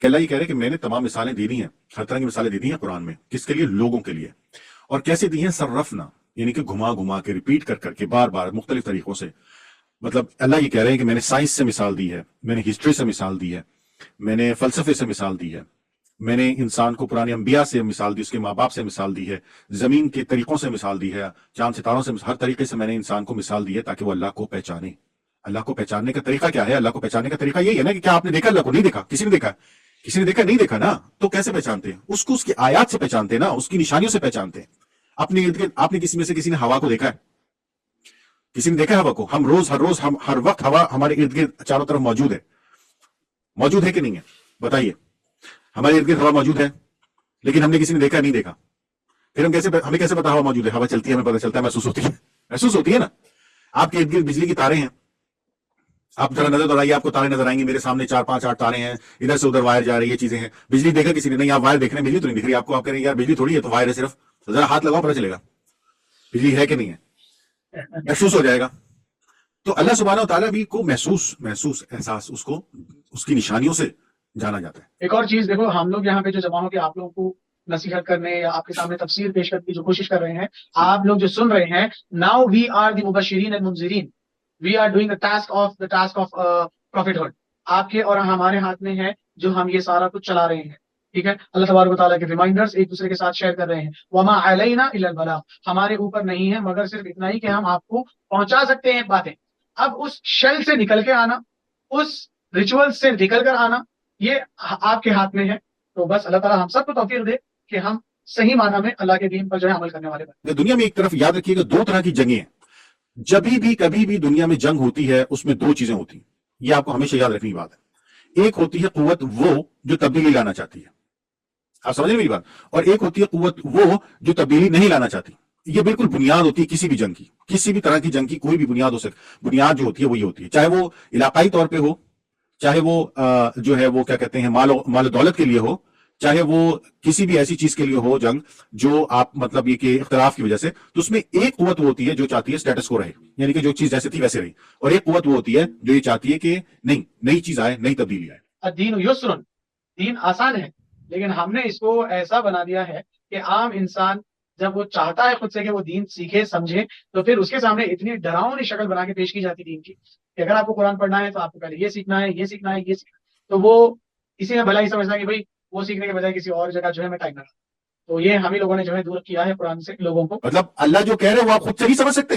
کہ اللہ یہ کہہ رہے کہ میں نے تمام مثالیں دی دی ہیں، ہر طرح کی مثالیں دی دی ہیں قرآن میں، کس کے لیے؟ لوگوں کے لیے. اور کیسے دی ہیں؟ صرفنا، یعنی کہ گھما گھما کے، ریپیٹ کر کر کے، بار بار مختلف طریقوں سے. مطلب اللہ یہ کہہ رہے ہیں کہ میں نے سائنس سے مثال دی ہے، میں نے ہسٹری سے مثال دی ہے، میں نے فلسفے سے مثال دی ہے، میں نے انسان کو پرانے انبیاء سے مثال دی، اس کے ماں باپ سے مثال دی ہے، زمین کے طریقوں سے مثال دی ہے، چاند ستاروں سے، ہر طریقے سے میں نے انسان کو مثال دی ہے تاکہ وہ اللہ کو پہچانے. اللہ کو پہچاننے کا طریقہ کیا ہے؟ اللہ کو پہچاننے کا طریقہ یہی ہے نا کہ کیا آپ نے دیکھا اللہ کو؟ نہیں دیکھا. کسی نے دیکھا؟ کسی نے دیکھا نہیں دیکھا نا. تو کیسے پہچانتے ہیں اس کو؟ اس کی آیات سے پہچانتے ہیں نا، اس کی نشانیوں سے پہچانتے ہیں. اپنے ارد گرد آپ نے کسی میں سے کسی نے ہوا کو دیکھا ہے؟ کسی نے دیکھا ہے ہوا کو؟ ہم روز ہر وقت ہوا ہمارے ارد گرد چاروں طرف موجود ہے. موجود ہے کہ نہیں ہے؟ بتائیے. ہمارے ارد گرد ہوا موجود ہے، لیکن ہم نے کسی نے دیکھا نہیں دیکھا. پھر ہمیں کیسے پتا ہوا موجود ہے؟ ہوا چلتی ہے ہمیں پتا چلتا ہے، محسوس ہوتی ہے. محسوس ہوتی ہے نا. آپ کے ارد گرد بجلی کی تاریں ہیں، آپ ذرا نظر دوڑائیے، آپ کو تارے نظر آئیں گے. میرے سامنے 4 5 8 تارے ہیں، ادھر سے ادھر وائر جا رہی ہے، چیزیں ہیں. بجلی دیکھا کسی نے؟ نہیں. آپ وائر دیکھ رہے ہیں، بجلی تو نہیں دکھ رہی آپ کو. آپ کہہ رہے ہیں یار بجلی تھوڑی ہے، تو وائر ہے صرف. ذرا ہاتھ لگاؤ پتہ چلے گا بجلی ہے کہ نہیں ہے، محسوس ہو جائے گا. تو اللہ سبحانہ و تعالیٰ بھی کو محسوس احساس، اس کو اس کی نشانیوں سے جانا جاتا ہے. ایک اور چیز دیکھو، ہم لوگ یہاں پہ جو جمع ہو کے آپ لوگوں کو نصیحت کرنے یا آپ کے سامنے تفسیر پیش کرنے کی جو کوشش کر رہے ہیں، آپ لوگ جو سن رہے ہیں، ناؤ وی آر دی مبشرین اینڈ منذرین، we are doing the task of prophethood. آپ کے اور ہمارے ہاتھ میں ہے جو ہم یہ سارا کچھ چلا رہے ہیں. ٹھیک ہے، اللہ تبارک و تعالیٰ کے ریمائنڈرز ایک دوسرے کے ساتھ شیئر کر رہے ہیں. وما علینا الا البلاغ، ہمارے اوپر نہیں ہے مگر صرف اتنا ہی کہ ہم آپ کو پہنچا سکتے ہیں باتیں. اب اس شیل سے نکل کے آنا، اس ریچول سے نکل کر آنا، یہ آپ کے ہاتھ میں ہے. تو بس اللہ تعالیٰ ہم سب کو توفیق دے کہ ہم صحیح معنی میں اللہ کے دین پر جو ہے عمل کرنے والے بنیں. دنیا میں ایک طرف یاد رکھیے گا 2 طرح کی جنگیں ہیں. جب بھی کبھی بھی دنیا میں جنگ ہوتی ہے اس میں 2 چیزیں ہوتی ہیں، یہ آپ کو ہمیشہ یاد رکھنے کی بات ہے. ایک ہوتی ہے قوت وہ جو تبدیلی لانا چاہتی ہے، آپ سمجھ رہے میری بات، اور ایک ہوتی ہے قوت وہ جو تبدیلی نہیں لانا چاہتی. یہ بالکل بنیاد ہوتی ہے کسی بھی جنگ کی، کسی بھی طرح کی جنگ کی کوئی بھی بنیاد ہو سکتی. بنیاد جو ہوتی ہے وہی ہوتی ہے، چاہے وہ علاقائی طور پہ ہو، چاہے وہ جو ہے وہ کیا کہتے ہیں مال و دولت کے لیے ہو، چاہے وہ کسی بھی ایسی چیز کے لیے ہو جنگ جو آپ مطلب یہ کہ اختلاف کی وجہ سے. تو اس میں ایک قوت وہ ہوتی ہے جو چاہتی ہے سٹیٹس کو رہے، یعنی کہ جو چیز جیسے تھی ویسے رہی، اور ایک قوت وہ ہوتی ہے جو یہ چاہتی ہے کہ نہیں، نئی چیز آئے، نئی تبدیلی آئے. الدین یسر، دین آسان ہے، لیکن ہم نے اس کو ایسا بنا دیا ہے کہ عام انسان جب وہ چاہتا ہے خود سے کہ وہ دین سیکھے سمجھے، تو پھر اس کے سامنے اتنی ڈراؤنی شکل بنا کے پیش کی جاتی دین کی کہ اگر آپ کو قرآن پڑھنا ہے تو آپ کو پہلے یہ سیکھنا ہے، یہ سیکھنا ہے، یہ سیکھنا ہے. تو وہ اسی میں بھلا ہی سمجھنا ہے کہ بھائی وہ سیکھنے کے بجائے کسی اور جگہ جو ہے میں ٹائم لگا. تو یہ ہم ہی لوگوں نے جو ہے دور کیا ہے قرآن سے لوگوں کو. مطلب اللہ جو کہہ رہے ہیں وہ آپ خود سے نہیں سمجھ سکتے،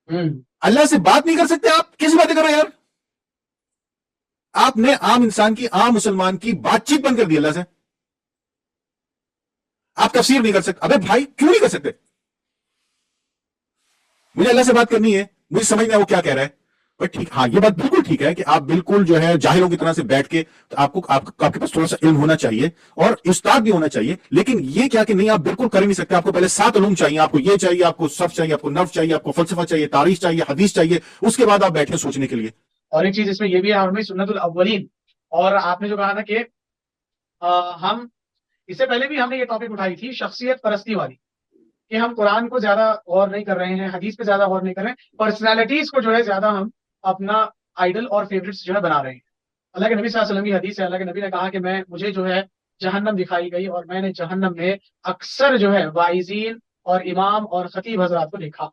ہوں اللہ سے بات نہیں کر سکتے. آپ کیسی باتیں کر رہے ہیں یار؟ آپ نے عام انسان کی، عام مسلمان کی بات چیت بند کر دی اللہ سے. آپ تفسیر نہیں کر سکتے. ابے بھائی کیوں نہیں کر سکتے؟ مجھے اللہ سے بات کرنی ہے، مجھے سمجھنا ہے وہ کیا کہہ رہا ہے. بٹ ٹھیک، ہاں یہ بات بالکل ٹھیک ہے کہ آپ بالکل جو ہے جاہلوں کی طرح سے بیٹھ کے آپ کے پاس تھوڑا سا علم ہونا چاہیے اور استاد بھی ہونا چاہیے. لیکن یہ کیا کہ نہیں، آپ بالکل کر ہی نہیں سکتے. آپ کو پہلے 7 علوم چاہیے. آپ کو یہ چاہیے، آپ کو صرف چاہیے، آپ کو نحو چاہیے، آپ کو فلسفہ چاہیے، تاریخ چاہیے، حدیث چاہیے. اس کے بعد آپ بیٹھے سوچنے کے لیے. اور ایک چیز اس میں یہ بھی ہے ہمیں سنت الاولین. اور آپ نے جو کہا نا کہ ہم اس سے پہلے بھی ہم نے یہ ٹاپک اٹھائی تھی شخصیت پرستی والی، کہ ہم قرآن کو زیادہ غور نہیں کر رہے ہیں، حدیث پہ زیادہ غور نہیں کر رہے ہیں، پرسنالٹیز کو جو ہے زیادہ ہم اپنا آئیڈل اور فیوریٹس جو ہے بنا رہے ہیں. اللہ کے نبی صلی اللہ علیہ وسلم کی حدیث ہے، اللہ کے نبی نے کہا کہ مجھے جو ہے جہنم دکھائی گئی اور میں نے جہنم میں اکثر جو ہے واعظین اور امام اور خطیب حضرات کو دیکھا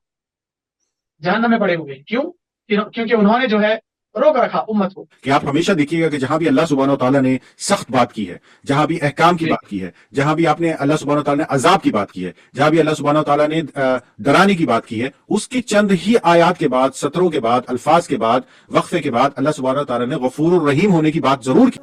جہنم میں پڑے ہوئے. کیوں؟ کیونکہ انہوں نے جو ہے روک رکھا امت کو. کہ آپ ہمیشہ دیکھیے گا کہ جہاں بھی اللہ سبحانہ و تعالیٰ نے سخت بات کی ہے، جہاں بھی احکام کی بات کی ہے، جہاں بھی آپ نے اللہ سبحانہ و تعالیٰ نے عذاب کی بات کی ہے، جہاں بھی اللہ سبحانہ و تعالیٰ نے ڈرانے کی بات کی ہے، اس کی چند ہی آیات کے بعد، سطروں کے بعد، الفاظ کے بعد، وقفے کے بعد اللہ سبحانہ و تعالیٰ نے غفور الرحیم ہونے کی بات ضرور کی.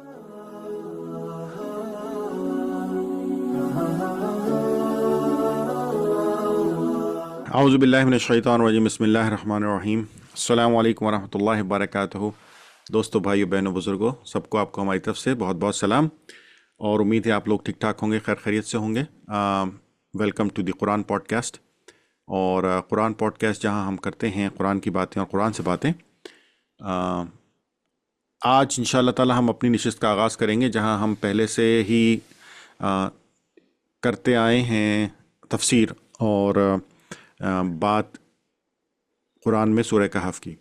اعوذ باللہ من الشیطان الرجیم، بسم اللہ الرحمن الرحیم. السلام علیکم ورحمۃ اللہ وبرکاتہ. دوستو، بھائیو، بہنوں، بزرگوں، سب کو آپ کو ہماری طرف سے بہت بہت سلام، اور امید ہے آپ لوگ ٹھیک ٹھاک ہوں گے، خیر خیریت سے ہوں گے. Welcome to the Quran podcast. اور قرآن پوڈ کاسٹ جہاں ہم کرتے ہیں قرآن کی باتیں اور قرآن سے باتیں. آج انشاء اللہ تعالی ہم اپنی نشست کا آغاز کریں گے جہاں ہم پہلے سے ہی کرتے آئے ہیں تفسیر اور بات قرآن میں سورہ کہف کی.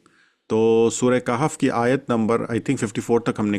تو سورہ کہف کی آیت نمبر آئی تھنک 54 تک ہم نے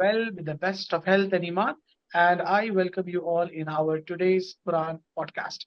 well with the best of health and iman, and I welcome you all in our today's Quran podcast,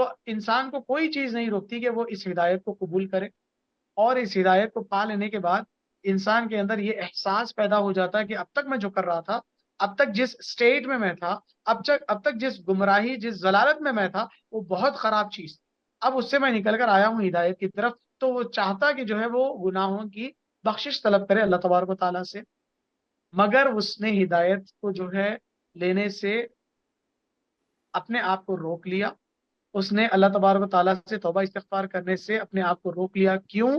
تو انسان کو کوئی چیز نہیں روکتی کہ وہ اس ہدایت کو قبول کرے، اور اس ہدایت کو پا لینے کے بعد انسان کے اندر یہ احساس پیدا ہو جاتا ہے کہ اب تک میں جو کر رہا تھا، اب تک جس اسٹیٹ میں تھا، اب تک جس گمراہی، جس ضلالت میں تھا، وہ بہت خراب چیز تھی۔ اب اس سے میں نکل کر آیا ہوں ہدایت کی طرف، تو وہ چاہتا کہ جو ہے وہ گناہوں کی بخشش طلب کرے اللہ تبارک و تعالیٰ سے، مگر اس نے ہدایت کو جو ہے لینے سے اپنے آپ کو روک لیا۔ اس نے اللہ تبارک و تعالیٰ سے توبہ استغفار کرنے سے اپنے آپ کو روک لیا۔ کیوں؟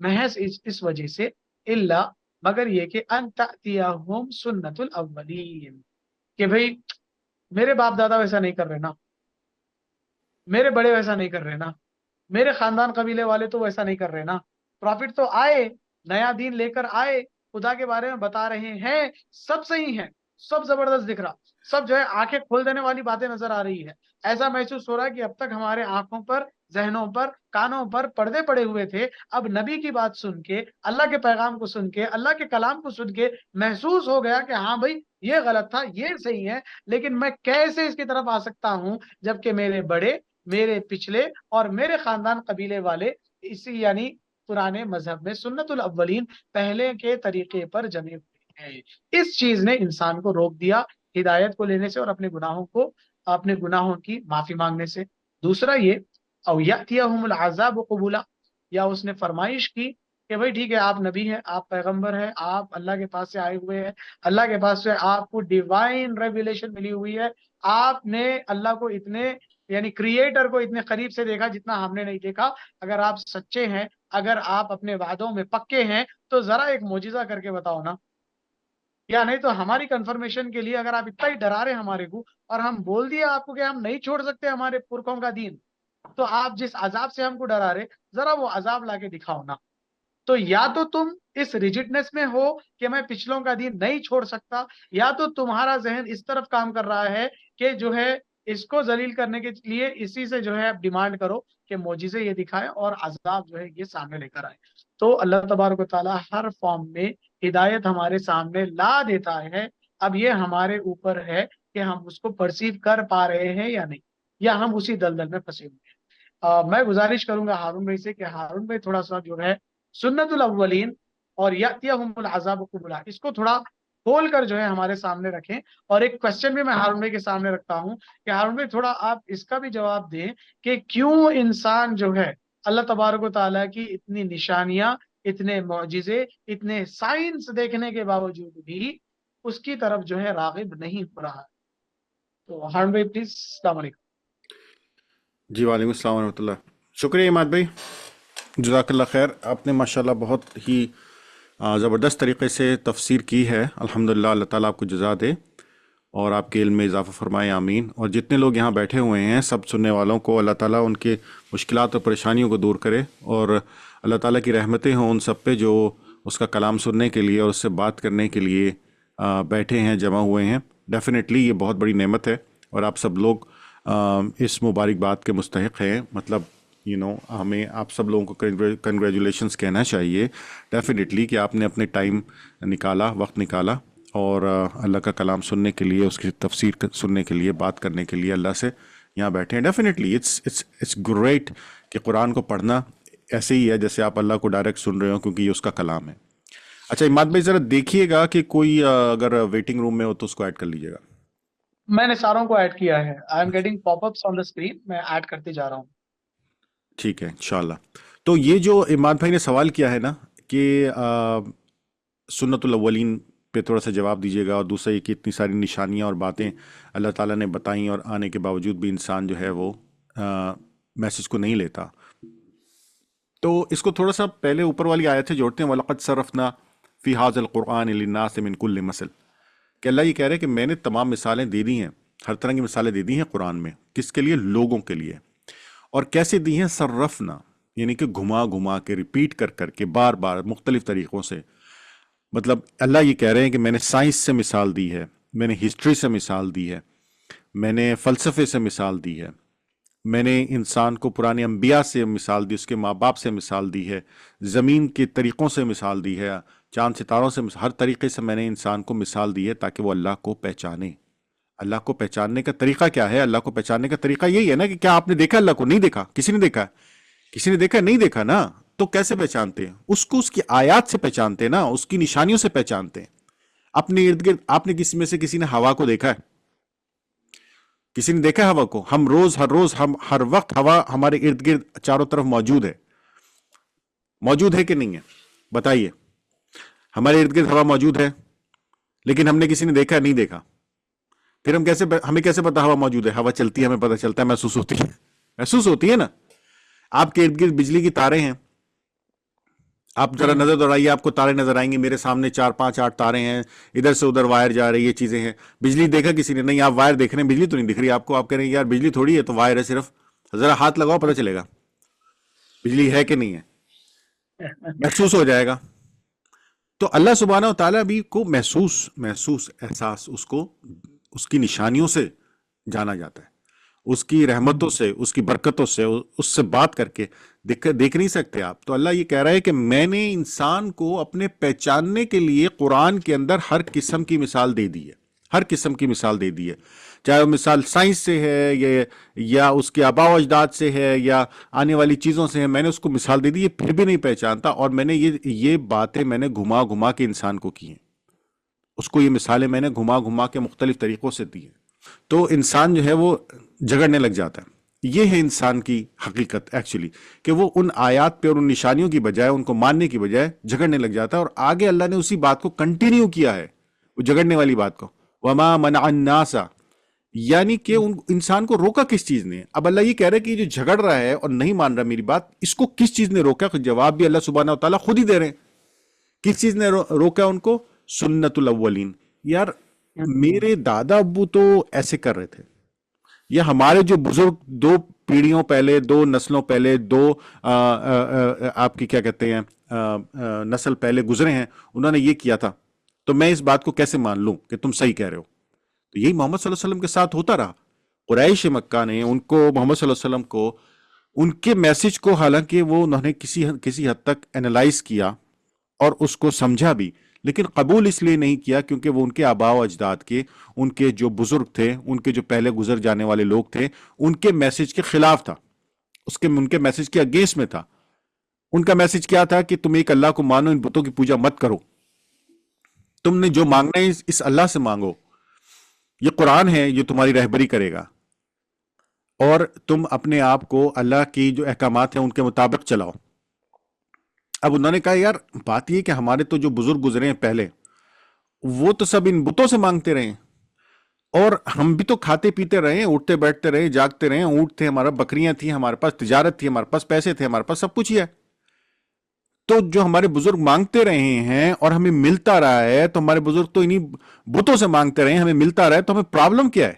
محض اس وجہ سے، اللہ، مگر یہ کہ ان تأتیہم سنت الاولین، کہ بھئی میرے باپ دادا ویسا نہیں کر رہے نا، میرے بڑے ویسا نہیں کر رہے نا، میرے خاندان قبیلے والے تو ویسا نہیں کر رہے نا، پروفٹ تو آئے، نیا دین لے کر آئے، خدا کے بارے میں بتا رہے ہیں، سب صحیح ہیں، سب زبردست دکھ رہا، سب جو ہے آنکھیں کھول دینے والی باتیں نظر آ رہی ہے۔ ایسا محسوس ہو رہا ہے کہ اب تک ہمارے آنکھوں پر، ذہنوں پر، کانوں پر پردے پڑے ہوئے تھے، اب نبی کی بات سن کے، اللہ کے پیغام کو سن کے، اللہ کے کلام کو سن کے محسوس ہو گیا کہ ہاں بھائی یہ غلط تھا، یہ صحیح ہے، لیکن میں کیسے اس کی طرف آ سکتا ہوں جبکہ میرے بڑے، میرے پچھلے اور میرے خاندان قبیلے والے اسی یعنی پرانے مذہب میں سنت الاولین، پہلے کے طریقے پر جمے ہوئے ہیں۔ اس چیز نے انسان کو روک دیا ہدایت کو لینے سے اور اپنے گناہوں کی معافی مانگنے سے۔ دوسرا یہ، او یاتیہم العذاب قبولا، یا اس نے فرمائش کی کہ بھائی ٹھیک ہے، آپ نبی ہیں، آپ پیغمبر ہیں، آپ اللہ کے پاس سے آئے ہوئے ہیں، اللہ کے پاس سے آپ کو ڈیوائن ریویلیشن ملی ہوئی ہے، آپ نے اللہ کو اتنے یعنی کریٹر کو اتنے قریب سے دیکھا جتنا ہم نے نہیں دیکھا۔ اگر آپ سچے ہیں، اگر آپ اپنے وعدوں میں پکے ہیں، تو ذرا ایک معجزہ کر کے بتاؤ نا، یا نہیں تو ہماری کنفرمیشن کے لیے اگر آپ اتنا ہی ڈرا رہے ہمارے کو، اور ہم بول دیے آپ کو کہ ہم نہیں چھوڑ سکتے ہمارے پرکھوں کا دین، تو آپ جس عذاب سے ہم کو ڈرا رہے، ذرا وہ عذاب لا کے دکھاؤ نا۔ تو یا تو تم اس ریجڈنس میں ہو کہ میں پچھلوں کا دین نہیں چھوڑ سکتا، یا تو تمہارا ذہن اس طرف کام کر رہا ہے کہ جو ہے اس کو ذلیل کرنے کے لیے اسی سے جو ہے آپ ڈیمانڈ کرو کہ معجزے یہ دکھائے اور عذاب جو ہے یہ سامنے لے کر آئے۔ تو اللہ تبارک و تعالیٰ ہر فارم میں ہدایت ہمارے سامنے لا دیتا ہے، اب یہ ہمارے اوپر ہے کہ ہم اس کو پرسیو کر پا رہے ہیں یا نہیں، یا ہم اسی دلدل میں پھنسے ہوئے ہیں۔ میں گزارش کروں گا ہارون بھائی سے کہ ہارون بھائی تھوڑا سا جو ہے سنت الاولین اور یاتیہم العذاب قبلا، اس کو تھوڑا کھول کر جو ہے ہمارے سامنے رکھیں۔ اور ایک کوشچن بھی میں ہارون بھائی کے سامنے رکھتا ہوں کہ ہارون بھائی تھوڑا آپ اس کا بھی جواب دیں کہ کیوں انسان جو ہے اللہ تبارک و تعالیٰ کی اتنی نشانیاں، اتنے معجزے، اتنے سائنس دیکھنے کے باوجود بھی اس کی طرف جو ہے راغب نہیں ہو رہا ہے۔ تو ہارون بھائی پلیز، السلام علیکم۔ جی وعلیکم السلام ورحمۃ اللہ۔ شکریہ عماد بھائی، جزاک اللہ خیر۔ آپ نے ماشاءاللہ بہت ہی زبردست طریقے سے تفسیر کی ہے، الحمدللہ۔ اللہ تعالیٰ آپ کو جزا دے اور آپ کے علم میں اضافہ فرمائے، آمین۔ اور جتنے لوگ یہاں بیٹھے ہوئے ہیں، سب سننے والوں کو اللہ تعالیٰ ان کے مشکلات اور پریشانیوں کو دور کرے، اور اللہ تعالیٰ کی رحمتیں ہوں ان سب پہ جو اس کا کلام سننے کے لیے اور اس سے بات کرنے کے لیے بیٹھے ہیں، جمع ہوئے ہیں۔ ڈیفینیٹلی یہ بہت بڑی نعمت ہے، اور آپ سب لوگ اس مبارک بات کے مستحق ہیں۔ مطلب ہمیں آپ سب لوگوں کو کنگریجولیشنس کہنا چاہیے ڈیفینیٹلی کہ آپ نے اپنے ٹائم نکالا، وقت نکالا، اور اللہ کا کلام سننے کے لیے، اس کی تفسیر سننے کے لیے، بات کرنے کے لیے اللہ سے یہاں بیٹھے ہیں۔ ڈیفینیٹلی اٹس گریٹ کہ قرآن کو پڑھنا ایسے ہی ہے جیسے آپ اللہ کو ڈائریکٹ سن رہے ہو، کیونکہ یہ اس کا کلام ہے۔ اچھا عماد بھائی، ذرا دیکھیے گا کہ کوئی اگر ویٹنگ روم میں ہو تو اس کو ایڈ کر لیجیے گا۔ میں نے ساروں کو ایڈ کیا ہے، I am getting pop ups on the screen, میں ایڈ کرتے جا رہا ہوں۔ ٹھیک ہے انشاءاللہ۔ تو یہ جو عماد بھائی نے سوال کیا ہے نا کہ سنت الاولین پہ تھوڑا سا جواب دیجیے گا، اور دوسرا یہ کہ اتنی ساری نشانیاں اور باتیں اللہ تعالیٰ نے بتائیں اور آنے کے باوجود بھی انسان جو ہے وہ میسج کو نہیں لیتا، تو اس کو تھوڑا سا پہلے اوپر والی آیت سے جوڑتے ہیں، وَلَقَدْ صَرَفْنَا فِي هَٰذَا الْقُرْآنِ لِلنَّاسِ مِنْ كُلِّ مَثَلٍ، کہ اللہ یہ کہہ رہے ہیں کہ میں نے تمام مثالیں دے دی ہیں، ہر طرح کی مثالیں دے دی ہیں قرآن میں، کس کے لیے؟ لوگوں کے لیے۔ اور کیسے دی ہیں؟ صرفنا، یعنی کہ گھما گھما کے، ریپیٹ کر کر کے، بار بار مختلف طریقوں سے۔ مطلب اللہ یہ کہہ رہے ہیں کہ میں نے سائنس سے مثال دی ہے، میں نے ہسٹری سے مثال دی ہے، میں نے فلسفے سے مثال دی ہے، میں نے انسان کو پرانے انبیاء سے مثال دی، اس کے ماں باپ سے مثال دی ہے، زمین کے طریقوں سے مثال دی ہے، چاند ستاروں سے ہر طریقے سے میں نے انسان کو مثال دی ہے تاکہ وہ اللہ کو پہچانے۔ اللہ کو پہچاننے کا طریقہ کیا ہے؟ اللہ کو پہچاننے کا طریقہ یہی ہے نا کہ کیا آپ نے دیکھا اللہ کو؟ نہیں دیکھا. کسی نے دیکھا؟ کسی نے دیکھا؟ نہیں دیکھا نا. تو کیسے پہچانتے ہیں اس کو؟ اس کی آیات سے پہچانتے ہیں نا، اس کی نشانیوں سے پہچانتے ہیں. اپنے ارد گرد آپ نے کسی میں سے کسی نے ہوا کو دیکھا ہے؟ کسی نے دیکھا ہے ہوا کو؟ ہم روز ہم ہر وقت ہوا ہمارے ارد گرد چاروں طرف موجود ہے. موجود ہے کہ نہیں ہے؟ بتائیے. ہمارے ارد گرد ہوا موجود ہے، لیکن ہم نے کسی نے دیکھا؟ نہیں دیکھا. پھر ہمیں کیسے پتا ہوا موجود ہے؟ ہوا چلتی ہے، ہمیں پتا چلتا ہے، محسوس ہوتی ہے. محسوس ہوتی ہے نا. آپ کے ارد گرد بجلی کی تاریں ہیں، آپ ذرا نظر دوڑائیے، آپ کو تارے نظر آئیں گے. میرے سامنے 4 5 8 تارے ہیں، ادھر سے ادھر وائر جا رہی ہے، یہ چیزیں ہیں. بجلی دیکھا کسی نے؟ نہیں. آپ وائر دیکھ رہے ہیں، بجلی تو نہیں دکھ رہی آپ کو. آپ کہہ رہے ہیں یار بجلی تھوڑی ہے، تو وائر ہے صرف. ذرا ہاتھ لگاؤ، پتہ چلے گا بجلی ہے کہ نہیں ہے. محسوس ہو جائے گا. تو اللہ سبحانہ و تعالیٰ بھی کو محسوس احساس اس کی نشانیوں سے جانا جاتا ہے، اس کی رحمتوں سے، اس کی برکتوں سے. اس سے بات کر کے دیکھ نہیں سکتے آپ. تو اللہ یہ کہہ رہا ہے کہ میں نے انسان کو اپنے پہچاننے کے لیے قرآن کے اندر ہر قسم کی مثال دے دی ہے. ہر قسم کی مثال دے دی ہے، چاہے وہ مثال سائنس سے ہے یا اس کے آباء و اجداد سے ہے یا آنے والی چیزوں سے ہے. میں نے اس کو مثال دے دی ہے، پھر بھی نہیں پہچانتا. اور میں نے یہ باتیں میں نے گھما کے انسان کو کی ہیں. اس کو یہ مثالیں میں نے گھما کے مختلف طریقوں سے دی ہیں. تو انسان جو ہے وہ جھگڑنے لگ جاتا ہے. یہ ہے انسان کی حقیقت ایکچولی، کہ وہ ان آیات پہ اور ان نشانیوں کی بجائے، ان کو ماننے کی بجائے جھگڑنے لگ جاتا ہے. اور آگے اللہ نے اسی بات کو کنٹینیو کیا ہے، وہ جھگڑنے والی بات کو. وما منع الناس، یعنی کہ انسان کو روکا کس چیز نے؟ اب اللہ یہ کہہ رہا ہے کہ یہ جو جھگڑ رہا ہے اور نہیں مان رہا میری بات، اس کو کس چیز نے روکا؟ جواب بھی اللہ سبحانہ و تعالیٰ خود ہی دے رہے ہیں. کس چیز نے روکا ان کو؟ سنت الاولین. یار میرے دادا ابو تو ایسے کر رہے تھے، یا ہمارے جو بزرگ 2 پیڑھیوں پہلے، 2 نسلوں پہلے، 2 آپ کی کیا کہتے ہیں نسل پہلے گزرے ہیں، انہوں نے یہ کیا تھا. تو میں اس بات کو کیسے مان لوں کہ تم صحیح کہہ رہے ہو؟ تو یہی محمد صلی اللہ علیہ وسلم کے ساتھ ہوتا رہا. قریش مکہ نے ان کو، محمد صلی اللہ علیہ وسلم کو، ان کے میسج کو، حالانکہ وہ انہوں نے کسی حد تک اینالائز کیا اور اس کو سمجھا بھی، لیکن قبول اس لیے نہیں کیا کیونکہ وہ ان کے آباء و اجداد کے، ان کے جو بزرگ تھے، ان کے جو پہلے گزر جانے والے لوگ تھے، ان کے میسج کے خلاف تھا، ان کے میسج کے اگینسٹ میں تھا. ان کا میسج کیا تھا کہ تم ایک اللہ کو مانو، ان بتوں کی پوجا مت کرو، تم نے جو مانگنا ہے اس اللہ سے مانگو، یہ قرآن ہے، یہ تمہاری رہبری کرے گا، اور تم اپنے آپ کو اللہ کی جو احکامات ہیں ان کے مطابق چلاؤ. اب انہوں نے کہا یار بات یہ کہ ہمارے تو جو بزرگ گزرے ہیں پہلے، وہ تو سب ان بتوں سے مانگتے رہے، اور ہم بھی تو کھاتے پیتے رہے، اٹھتے بیٹھتے رہے، جاگتے رہے، اونٹ تھے ہمارا، بکریاں تھیں ہمارے پاس، تجارت تھی ہمارے پاس، پیسے تھے ہمارے پاس، سب کچھ ہی ہے. تو جو ہمارے بزرگ مانگتے رہے ہیں اور ہمیں ملتا رہا ہے، تو ہمارے بزرگ تو انہی بتوں سے مانگتے رہے ہیں، ہمیں ملتا رہا ہے، تو ہمیں پرابلم کیا ہے؟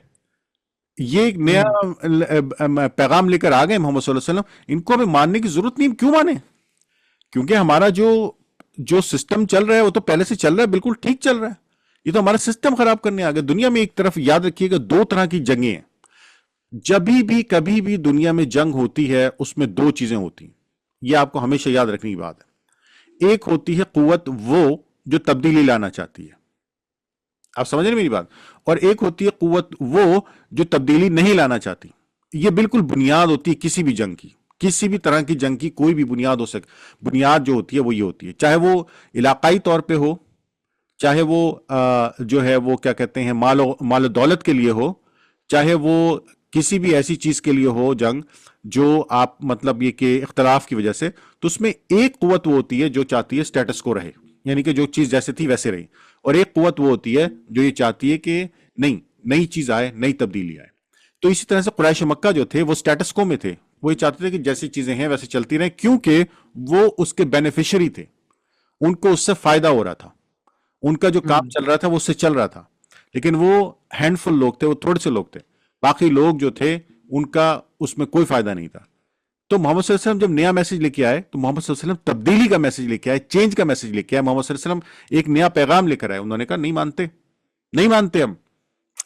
یہ ایک نیا پیغام لے کر آ گئے محمد صلی اللہ علیہ وسلم، ان کو ہمیں ماننے کی ضرورت نہیں. کیوں مانے؟ کیونکہ ہمارا جو سسٹم چل رہا ہے وہ تو پہلے سے چل رہا ہے، بالکل ٹھیک چل رہا ہے. یہ تو ہمارا سسٹم خراب کرنے آ گیا. دنیا میں ایک طرف یاد رکھیے گا 2 طرح کی جنگیں ہیں. جب بھی کبھی بھی دنیا میں جنگ ہوتی ہے، اس میں 2 چیزیں ہوتی ہیں. یہ آپ کو ہمیشہ یاد رکھنے کی بات ہے. ایک ہوتی ہے قوت، وہ جو تبدیلی لانا چاہتی ہے، آپ سمجھ رہے میری بات، اور ایک ہوتی ہے قوت وہ جو تبدیلی نہیں لانا چاہتی. یہ بالکل بنیاد ہوتی ہے کسی بھی جنگ کی، کسی بھی طرح کی جنگ کی کوئی بھی بنیاد ہو سکے. بنیاد جو ہوتی ہے وہ یہ ہوتی ہے، چاہے وہ علاقائی طور پہ ہو، چاہے وہ جو ہے وہ کیا کہتے ہیں مال و دولت کے لیے ہو، چاہے وہ کسی بھی ایسی چیز کے لیے ہو جنگ جو آپ مطلب یہ کہ اختلاف کی وجہ سے. تو اس میں ایک قوت وہ ہوتی ہے جو چاہتی ہے سٹیٹس کو رہے، یعنی کہ جو چیز جیسے تھی ویسے رہی، اور ایک قوت وہ ہوتی ہے جو یہ چاہتی ہے کہ نہیں، نئی چیز آئے، نئی تبدیلی آئے. تو اسی طرح سے قریش مکہ جو تھے وہ سٹیٹس کو میں تھے، وہ یہ چاہتے تھے کہ جیسی چیزیں ہیں ویسے چلتی رہیں، کیونکہ وہ اس کے بینیفیشری تھے، ان کو اس سے فائدہ ہو رہا تھا، ان کا جو کام چل رہا تھا وہ اس سے چل رہا تھا. لیکن وہ ہینڈ فل لوگ تھے، وہ تھوڑے سے لوگ تھے، باقی لوگ جو تھے ان کا اس میں کوئی فائدہ نہیں تھا. تو محمد صلی اللہ علیہ وسلم جب نیا میسج لے کے آئے تو محمد صلی اللہ علیہ وسلم تبدیلی کا میسج لے کے آئے، چینج کا میسج لے کے آئے. محمد صلی اللہ علیہ وسلم ایک نیا پیغام لے کر آئے. انہوں نے کہا نہیں مانتے،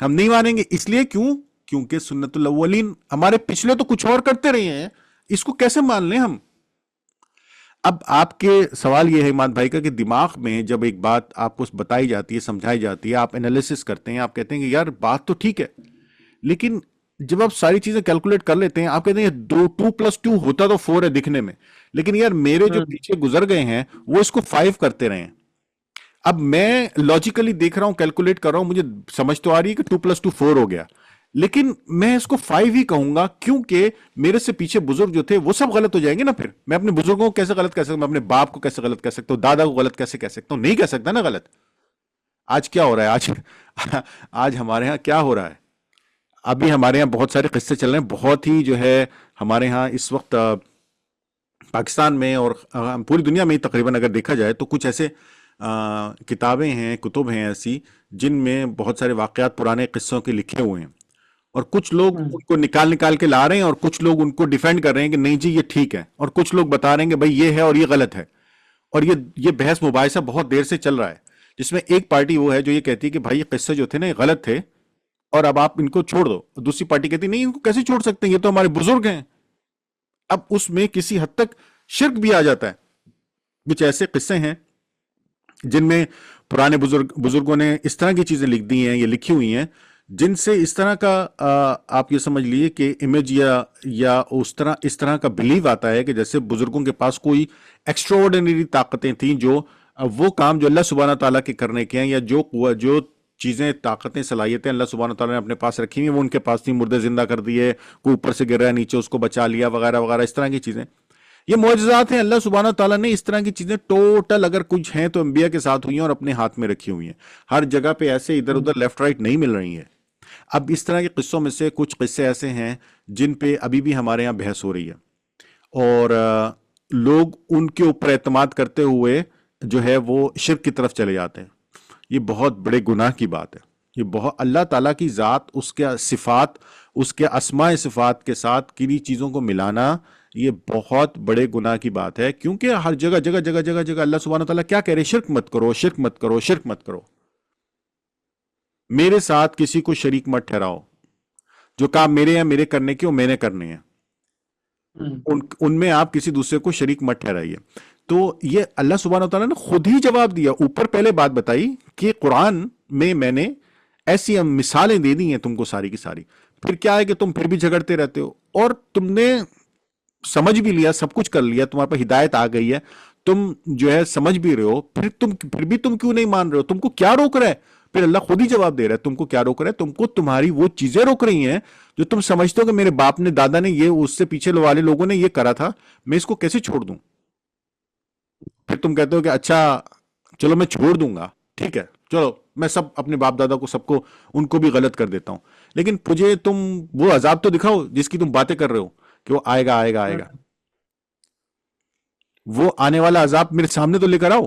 ہم نہیں مانیں گے. اس لیے کیونکہ سنت الاولین، ہمارے پچھلے تو کچھ اور کرتے رہے ہیں، اس کو کیسے مان لیں ہم؟ اب آپ کے سوال یہ ہے ایمان بھائی کا کہ دماغ میں جب ایک بات آپ کو بتائی جاتی ہے، سمجھائی جاتی ہے، آپ انالیسس کرتے ہیں، آپ کہتے ہیں کہ یار بات تو ٹھیک ہے، لیکن جب آپ ساری چیزیں کیلکولیٹ کر لیتے ہیں، آپ کہتے ہیں 2+2 ہوتا تو 4 ہے دکھنے میں، لیکن یار میرے جو پیچھے گزر گئے ہیں وہ اس کو 5 کرتے رہے ہیں. اب میں لاجیکلی دیکھ رہا ہوں، کیلکولیٹ کر رہا ہوں، مجھے سمجھ تو آ رہی ہے کہ 2+2 4 ہو گیا، لیکن میں اس کو 5 ہی کہوں گا کیونکہ میرے سے پیچھے بزرگ جو تھے وہ سب غلط ہو جائیں گے نا. پھر میں اپنے بزرگوں کو کیسے غلط کہہ سکتا ہوں؟ میں اپنے باپ کو کیسے غلط کہہ سکتا ہوں؟ دادا کو غلط کیسے کہہ سکتا ہوں؟ نہیں کہہ سکتا نا غلط. آج کیا ہو رہا ہے؟ آج ہمارے ہاں کیا ہو رہا ہے؟ ابھی ہمارے ہاں بہت سارے قصے چل رہے ہیں، بہت ہی جو ہے ہمارے ہاں اس وقت پاکستان میں اور پوری دنیا میں تقریباً اگر دیکھا جائے تو کچھ ایسے کتابیں ہیں، کتب ہیں ایسی جن میں بہت سارے واقعات پرانے قصوں کے لکھے ہوئے ہیں، اور کچھ لوگ ان کو نکال کے لا رہے ہیں، اور کچھ لوگ ان کو ڈیفینڈ کر رہے ہیں کہ نہیں جی یہ ٹھیک ہے، اور کچھ لوگ بتا رہے ہیں کہ بھائی یہ ہے اور یہ غلط ہے. اور یہ بحث مباحثہ بہت دیر سے چل رہا ہے، جس میں ایک پارٹی وہ ہے جو یہ کہتی ہے کہ بھائی یہ قصے جو تھے نا یہ غلط تھے اور اب آپ ان کو چھوڑ دو. دوسری پارٹی کہتی نہیں ان کو کیسے چھوڑ سکتے ہیں، یہ تو ہمارے بزرگ ہیں. اب اس میں کسی حد تک شرک بھی آ جاتا ہے. کچھ ایسے قصے ہیں جن میں پرانے بزرگوں نے اس طرح کی چیزیں لکھ دی ہیں یا لکھی ہوئی ہیں جن سے اس طرح کا آپ یہ سمجھ لیجیے کہ امیج یا اس طرح کا بلیو آتا ہے کہ جیسے بزرگوں کے پاس کوئی ایکسٹرا آرڈینری طاقتیں تھیں، جو وہ کام جو اللہ سبحانہ تعالیٰ کے کرنے کے ہیں، یا جو چیزیں، طاقتیں، صلاحیتیں اللہ سبحانہ تعالیٰ نے اپنے پاس رکھی ہوئی ہیں وہ ان کے پاس تھی. مردے زندہ کر دیے، کوئی اوپر سے گر رہا ہے نیچے اس کو بچا لیا، وغیرہ وغیرہ، اس طرح کی چیزیں. یہ معجزات ہیں. اللہ سبحانہ تعالیٰ نے اس طرح کی چیزیں ٹوٹل اگر کچھ ہیں تو انبیاء کے ساتھ ہوئی ہیں اور اپنے ہاتھ میں رکھی ہوئی ہیں. ہر جگہ پہ ایسے ادھر ادھر لیفٹ رائٹ نہیں مل رہی ہیں. اب اس طرح کے قصوں میں سے کچھ قصے ایسے ہیں جن پہ ابھی بھی ہمارے یہاں بحث ہو رہی ہے، اور لوگ ان کے اوپر اعتماد کرتے ہوئے جو ہے وہ شرک کی طرف چلے جاتے ہیں. یہ بہت بڑے گناہ کی بات ہے. یہ بہت اللہ تعالیٰ کی ذات، اس کے صفات، اس کے اسماء صفات کے ساتھ کنی چیزوں کو ملانا یہ بہت بڑے گناہ کی بات ہے، کیونکہ ہر جگہ جگہ جگہ جگہ جگہ اللہ سبحانہ تعالیٰ کیا کہہ رہے ہیں؟ شرک مت کرو، شرک مت کرو، شرک مت کرو. میرے ساتھ کسی کو شریک مت ٹھہراؤ. جو کام میرے ہیں میرے کرنے کے وہ میں نے کرنے ہیں، ان میں آپ کسی دوسرے کو شریک مت ٹھہرائیے. تو یہ اللہ سبحانہ تعالیٰ نے خود ہی جواب دیا. اوپر پہلے بات بتائی کہ قرآن میں نے ایسی مثالیں دے دی ہیں تم کو ساری کی ساری. پھر کیا ہے کہ تم پھر بھی جھگڑتے رہتے ہو، اور تم نے سمجھ بھی لیا، سب کچھ کر لیا، تمہارے پاس ہدایت آ گئی ہے، تم جو ہے سمجھ بھی رہے ہو، پھر بھی تم کیوں نہیں مان رہے ہو؟ تم کو کیا روک رہا ہے؟ پھر اللہ خود ہی جواب دے رہا ہے تم کو کیا روک رہا ہے. تم کو تمہاری وہ چیزیں روک رہی ہیں جو تم سمجھتے ہو کہ میرے باپ نے، دادا نے، یہ اس سے پیچھے والے لوگوں نے یہ کرا تھا، میں اس کو کیسے چھوڑ دوں؟ پھر تم کہتے ہو کہ اچھا چلو میں چھوڑ دوں گا، ٹھیک ہے، چلو میں سب اپنے باپ دادا کو، سب کو، ان کو بھی غلط کر دیتا ہوں، لیکن مجھے تم وہ عذاب تو دکھاؤ جس کی تم باتیں کر رہے ہو کہ وہ آئے گا آئے گا آئے گا. وہ آنے والا عذاب میرے سامنے تو لے کر آؤ.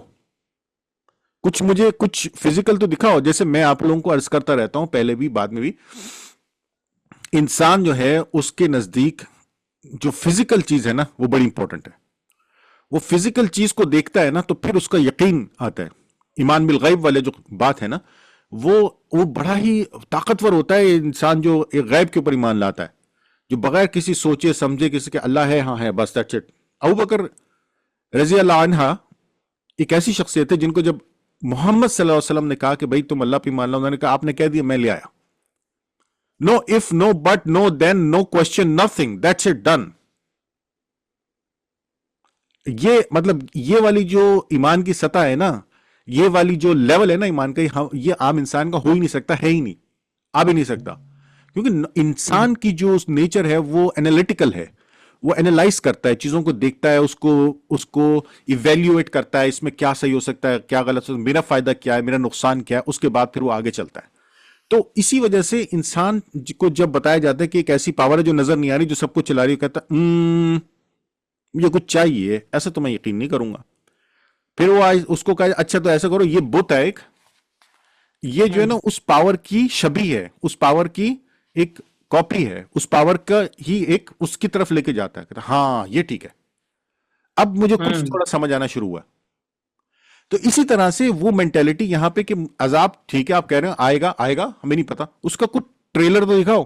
مجھے کچھ فزیکل تو دکھاؤ. جیسے میں آپ لوگوں کو عرض کرتا رہتا ہوں، پہلے بھی بعد میں بھی، انسان جو ہے اس کے نزدیک جو فزیکل چیز ہے نا وہ بڑی امپورٹنٹ ہے. وہ فزیکل چیز کو دیکھتا ہے نا تو پھر اس کا یقین آتا ہے. ایمان بالغیب والے جو بات ہے نا وہ بڑا ہی طاقتور ہوتا ہے. انسان جو ایک غیب کے اوپر ایمان لاتا ہے، جو بغیر کسی سوچے سمجھے کسی کے اللہ ہے، ہاں ہے، بس دیٹس اٹ. ابوبکر رضی اللہ عنہ ایک ایسی شخصیت ہے جن کو جب محمد صلی اللہ علیہ وسلم نے کہا کہ بھائی تم اللہ پہ ایمان لاؤ، انہوں نے کہا آپ نے کہہ دیا میں لے آیا. No if, no but, no then, no question, nothing, that's it, done. یہ مطلب یہ والی جو ایمان کی سطح ہے نا، یہ والی جو لیول ہے نا ایمان کا، یہ عام انسان کا ہو ہی نہیں سکتا، ہے ہی نہیں، آ بھی نہیں سکتا. کیونکہ انسان کی جو نیچر ہے وہ انالیٹیکل ہے. وہ اینالائز کرتا ہے، چیزوں کو دیکھتا ہے، اس کو ایویلیویٹ کرتا ہے، اس میں کیا صحیح ہو سکتا ہے، کیا غلط ہو سکتا ہے، میرا فائدہ کیا ہے، میرا نقصان کیا ہے، اس کے بعد پھر وہ آگے چلتا ہے. تو اسی وجہ سے انسان کو جب بتایا جاتا ہے کہ ایک ایسی پاور ہے جو نظر نہیں آ رہی، جو سب کو چلا رہی ہے، کہتا ہے مجھے کچھ چاہیے، ایسا تو میں یقین نہیں کروں گا. پھر وہ اس کو کہا اچھا تو ایسا کرو، یہ بت ہے ایک، یہ جو ہے نا اس پاور کی شبیہ ہے، اس پاور کی ایک کاپی ہے، اس پاور کا ہی ایک اس کی طرف لے کے جاتا ہے. کہتا ہاں یہ ٹھیک ہے، اب مجھے کچھ تھوڑا سمجھ آنا شروع ہوا. تو اسی طرح سے وہ مینٹیلٹی یہاں پہ کہ عذاب ٹھیک ہے آپ کہہ رہے ہیں آئے گا آئے گا، ہمیں نہیں پتا، اس کا کچھ ٹریلر تو دکھاؤ،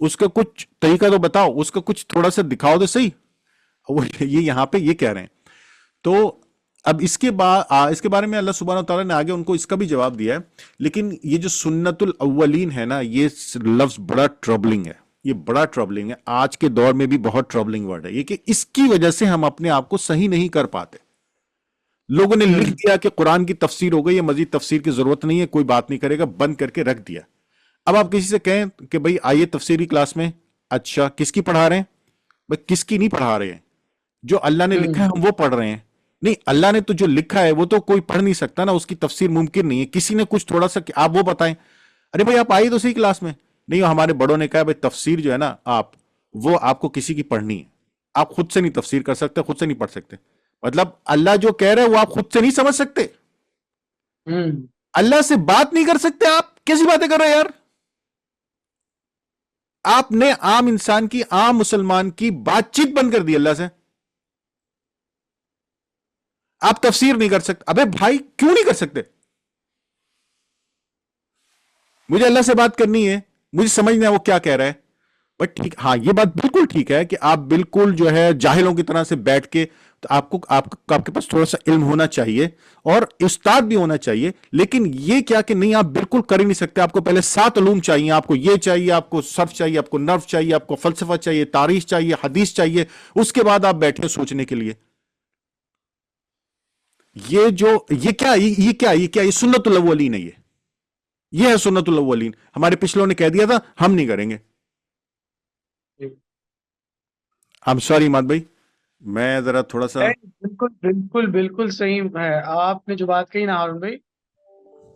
اس کا کچھ طریقہ تو بتاؤ، اس کا کچھ تھوڑا سا دکھاؤ تو صحیح. یہ یہاں پہ یہ کہہ رہے ہیں. تو اب اس کے بارے میں اللہ سبحانہ وتعالیٰ نے آگے ان کو اس کا بھی جواب دیا ہے. لیکن یہ جو سنت الاولین ہے نا، یہ لفظ بڑا ٹربلنگ ہے. یہ بڑا ٹربلنگ ہے، آج کے دور میں بھی بہت ٹربلنگ ورڈ ہے یہ، کہ اس کی وجہ سے ہم اپنے آپ کو صحیح نہیں کر پاتے. لوگوں نے لکھ دیا کہ قرآن کی تفسیر ہو گئی، یہ مزید تفسیر کی ضرورت نہیں ہے، کوئی بات نہیں کرے گا، بند کر کے رکھ دیا. اب آپ کسی سے کہیں کہ بھائی آئیے تفسیری کلاس میں، اچھا کس کی پڑھا رہے ہیں؟ بھائی کس کی نہیں پڑھا رہے ہیں، جو اللہ نے لکھا ہے ہم وہ پڑھ رہے ہیں. نہیں، اللہ نے تو جو لکھا ہے وہ تو کوئی پڑھ نہیں سکتا نا، اس کی تفسیر ممکن نہیں ہے. کسی نے کچھ تھوڑا سا آپ وہ بتائیں. ارے بھائی آپ آئیے تو صحیح کلاس میں. نہیں، ہمارے بڑوں نے کہا بھائی تفسیر جو ہے نا وہ آپ کو کسی کی پڑھنی ہے، آپ خود سے نہیں تفسیر کر سکتے، خود سے نہیں پڑھ سکتے. مطلب اللہ جو کہہ رہے ہیں وہ آپ خود سے نہیں سمجھ سکتے، اللہ سے بات نہیں کر سکتے. آپ کیسی باتیں کر رہے ہیں یار؟ آپ نے عام انسان کی، عام مسلمان کی بات چیت بند کر دی اللہ سے. آپ تفسیر نہیں کر سکتے. ابے بھائی کیوں نہیں کر سکتے؟ مجھے اللہ سے بات کرنی ہے، مجھے سمجھنا ہے وہ کیا کہہ رہا ہے. بٹ ٹھیک، ہاں یہ بات بالکل ٹھیک ہے کہ آپ بالکل جو ہے جاہلوں کی طرح سے بیٹھ کے، تو آپ کے پاس تھوڑا سا علم ہونا چاہیے اور استاد بھی ہونا چاہیے. لیکن یہ کیا کہ نہیں، آپ بالکل کر ہی نہیں سکتے. آپ کو پہلے 7 علوم چاہیے. آپ کو یہ چاہیے، آپ کو صرف چاہیے، آپ کو نرف چاہیے، آپ کو فلسفہ چاہیے، تاریخ چاہیے، حدیث چاہیے. اس کے بعد آپ بیٹھے سوچنے کے لیے. یہ سنت الاولین ہے. یہ ہے سنت الاولین. ہمارے پچھلوں نے کہہ دیا تھا، ہم نہیں کریں گے. I'm sorry مات بھائی، میں ذرا تھوڑا سا. بالکل بالکل بالکل صحیح ہے آپ نے جو بات کہی نا ہارون بھائی.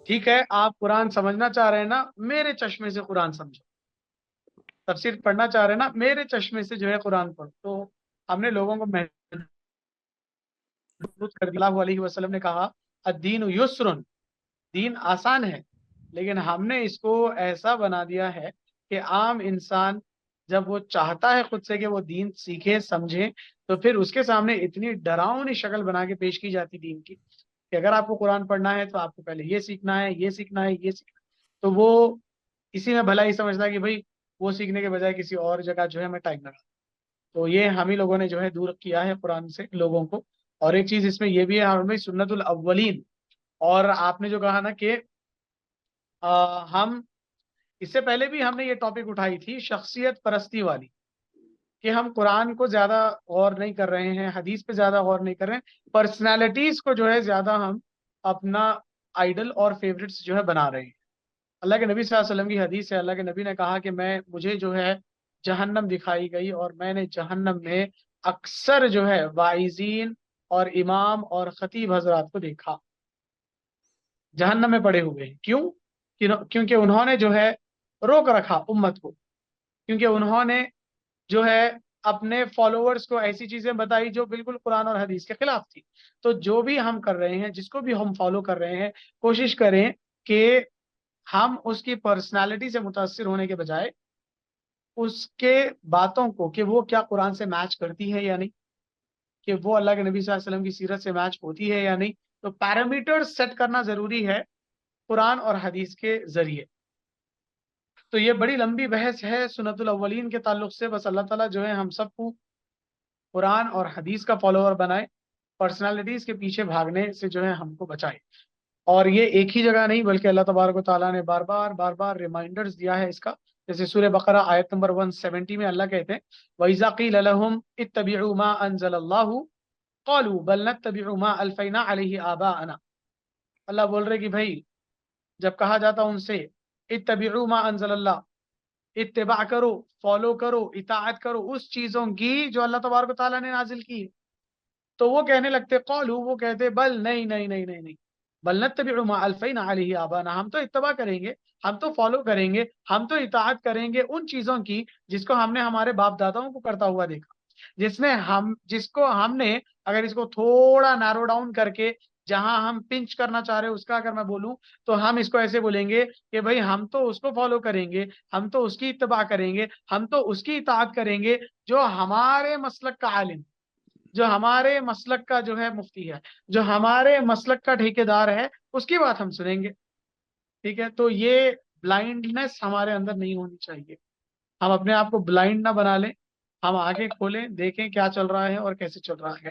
ٹھیک ہے، آپ قرآن سمجھنا چاہ رہے ہیں نا، میرے چشمے سے قرآن سمجھو. تفسیر پڑھنا چاہ رہے ہیں نا، میرے چشمے سے جو ہے قرآن پڑھو. تو ہم نے لوگوں کو محدود کر دیا. اللہ علیہ وسلم نے کہا الدین یسر، دین آسان ہے. لیکن ہم نے اس کو ایسا بنا دیا ہے کہ عام انسان جب وہ چاہتا ہے خود سے کہ وہ دین سیکھے سمجھے، تو پھر اس کے سامنے اتنی ڈراؤنی شکل بنا کے پیش کی جاتی دین کی کہ اگر آپ کو قرآن پڑھنا ہے تو آپ کو پہلے یہ سیکھنا ہے، یہ سیکھنا ہے، یہ سیکھنا ہے. تو وہ اسی میں بھلا ہی سمجھتا ہے کہ بھائی وہ سیکھنے کے بجائے کسی اور جگہ جو ہے میں ٹائم لگا. تو یہ ہم ہی لوگوں نے جو ہے دور کیا ہے قرآن سے لوگوں کو. اور ایک چیز اس میں یہ بھی ہے ہارون بھائی، سنت الاولین. اور آپ نے جو کہا نا کہ ہم اس سے پہلے بھی ہم نے یہ ٹاپک اٹھائی تھی، شخصیت پرستی والی، کہ ہم قرآن کو زیادہ غور نہیں کر رہے ہیں، حدیث پہ زیادہ غور نہیں کر رہے ہیں، پرسنالٹیز کو جو ہے زیادہ ہم اپنا آئیڈل اور فیوریٹس جو ہے بنا رہے ہیں. اللہ کے نبی صلی اللہ علیہ وسلم کی حدیث ہے، اللہ کے نبی نے کہا کہ مجھے جو ہے جہنم دکھائی گئی اور میں نے جہنم میں اکثر جو ہے واعظین اور امام اور خطیب حضرات کو دیکھا جہنم میں پڑے ہوئے ہیں. کیوں؟ کیونکہ انہوں نے جو ہے روک رکھا امت کو، کیونکہ انہوں نے جو ہے اپنے فالوورز کو ایسی چیزیں بتائی جو بالکل قرآن اور حدیث کے خلاف تھی. تو جو بھی ہم کر رہے ہیں، جس کو بھی ہم فالو کر رہے ہیں، کوشش کریں کہ ہم اس کی پرسنالٹی سے متاثر ہونے کے بجائے اس کے باتوں کو کہ وہ کیا قرآن سے میچ کرتی ہے یا نہیں، کہ وہ اللہ کے نبی صلی اللہ علیہ وسلم کی سیرت سے میچ ہوتی ہے یا نہیں. تو پیرامیٹر سیٹ کرنا ضروری ہے قرآن اور حدیث کے ذریعے. تو یہ بڑی لمبی بحث ہے سنت الاولین کے تعلق سے. بس اللہ تعالیٰ جو ہے ہم سب کو قرآن اور حدیث کا فالوور بنائے، پرسنالٹیز کے پیچھے بھاگنے سے جو ہے ہم کو بچائے. اور یہ ایک ہی جگہ نہیں بلکہ اللہ تبارک و تعالیٰ نے بار بار ریمائنڈرز دیا ہے اس کا. جیسے سورہ بقرہ آیت نمبر 170 میں اللہ کہتے ہیں وَإِذَا قِيلَ لَهُمْ اتَّبِعُوا مَا أَنزَلَ اللَّهُ قَالُوا بَلْ نَتَّبِعُ مَا أَلْفَيْنَا عَلَيْهِ آبَاءَنَا. اللہ بول رہے کہ بھائی جب کہا جاتا ان سے اتبعوا ما انزل اللہ، اتباع کرو، فالو کرو، اطاعت کرو اس چیزوں کی جو اللہ تبارک و تعالیٰ نے نازل کی ہے، تو وہ کہنے لگتے قالوا، وہ کہتے بل نہیں نہیں نہیں نہیں نہیں، بل نتبع ما الفینا علیہ آبانا، ہم تو اتباع کریں گے، ہم تو فالو کریں گے، ہم تو اطاعت کریں گے ان چیزوں کی جس کو ہم نے ہمارے باپ داداؤں کو کرتا ہوا دیکھا، جس کو ہم نے اگر اس کو تھوڑا نیرو ڈاؤن کر کے جہاں ہم پنچ کرنا چاہ رہے ہیں اس کا اگر میں بولوں تو ہم اس کو ایسے بولیں گے کہ بھائی ہم تو اس کو فالو کریں گے، ہم تو اس کی اتباع کریں گے، ہم تو اس کی اطاعت کریں گے جو ہمارے مسلک کا عالم، جو ہمارے مسلک کا جو ہے مفتی ہے، جو ہمارے مسلک کا ٹھیکیدار ہے، اس کی بات ہم سنیں گے. ٹھیک ہے، تو یہ بلائنڈنس ہمارے اندر نہیں ہونی چاہیے. ہم اپنے آپ کو بلائنڈ نہ بنا لیں، ہم آگے کھولیں، دیکھیں کیا چل رہا ہے اور کیسے چل رہا ہے.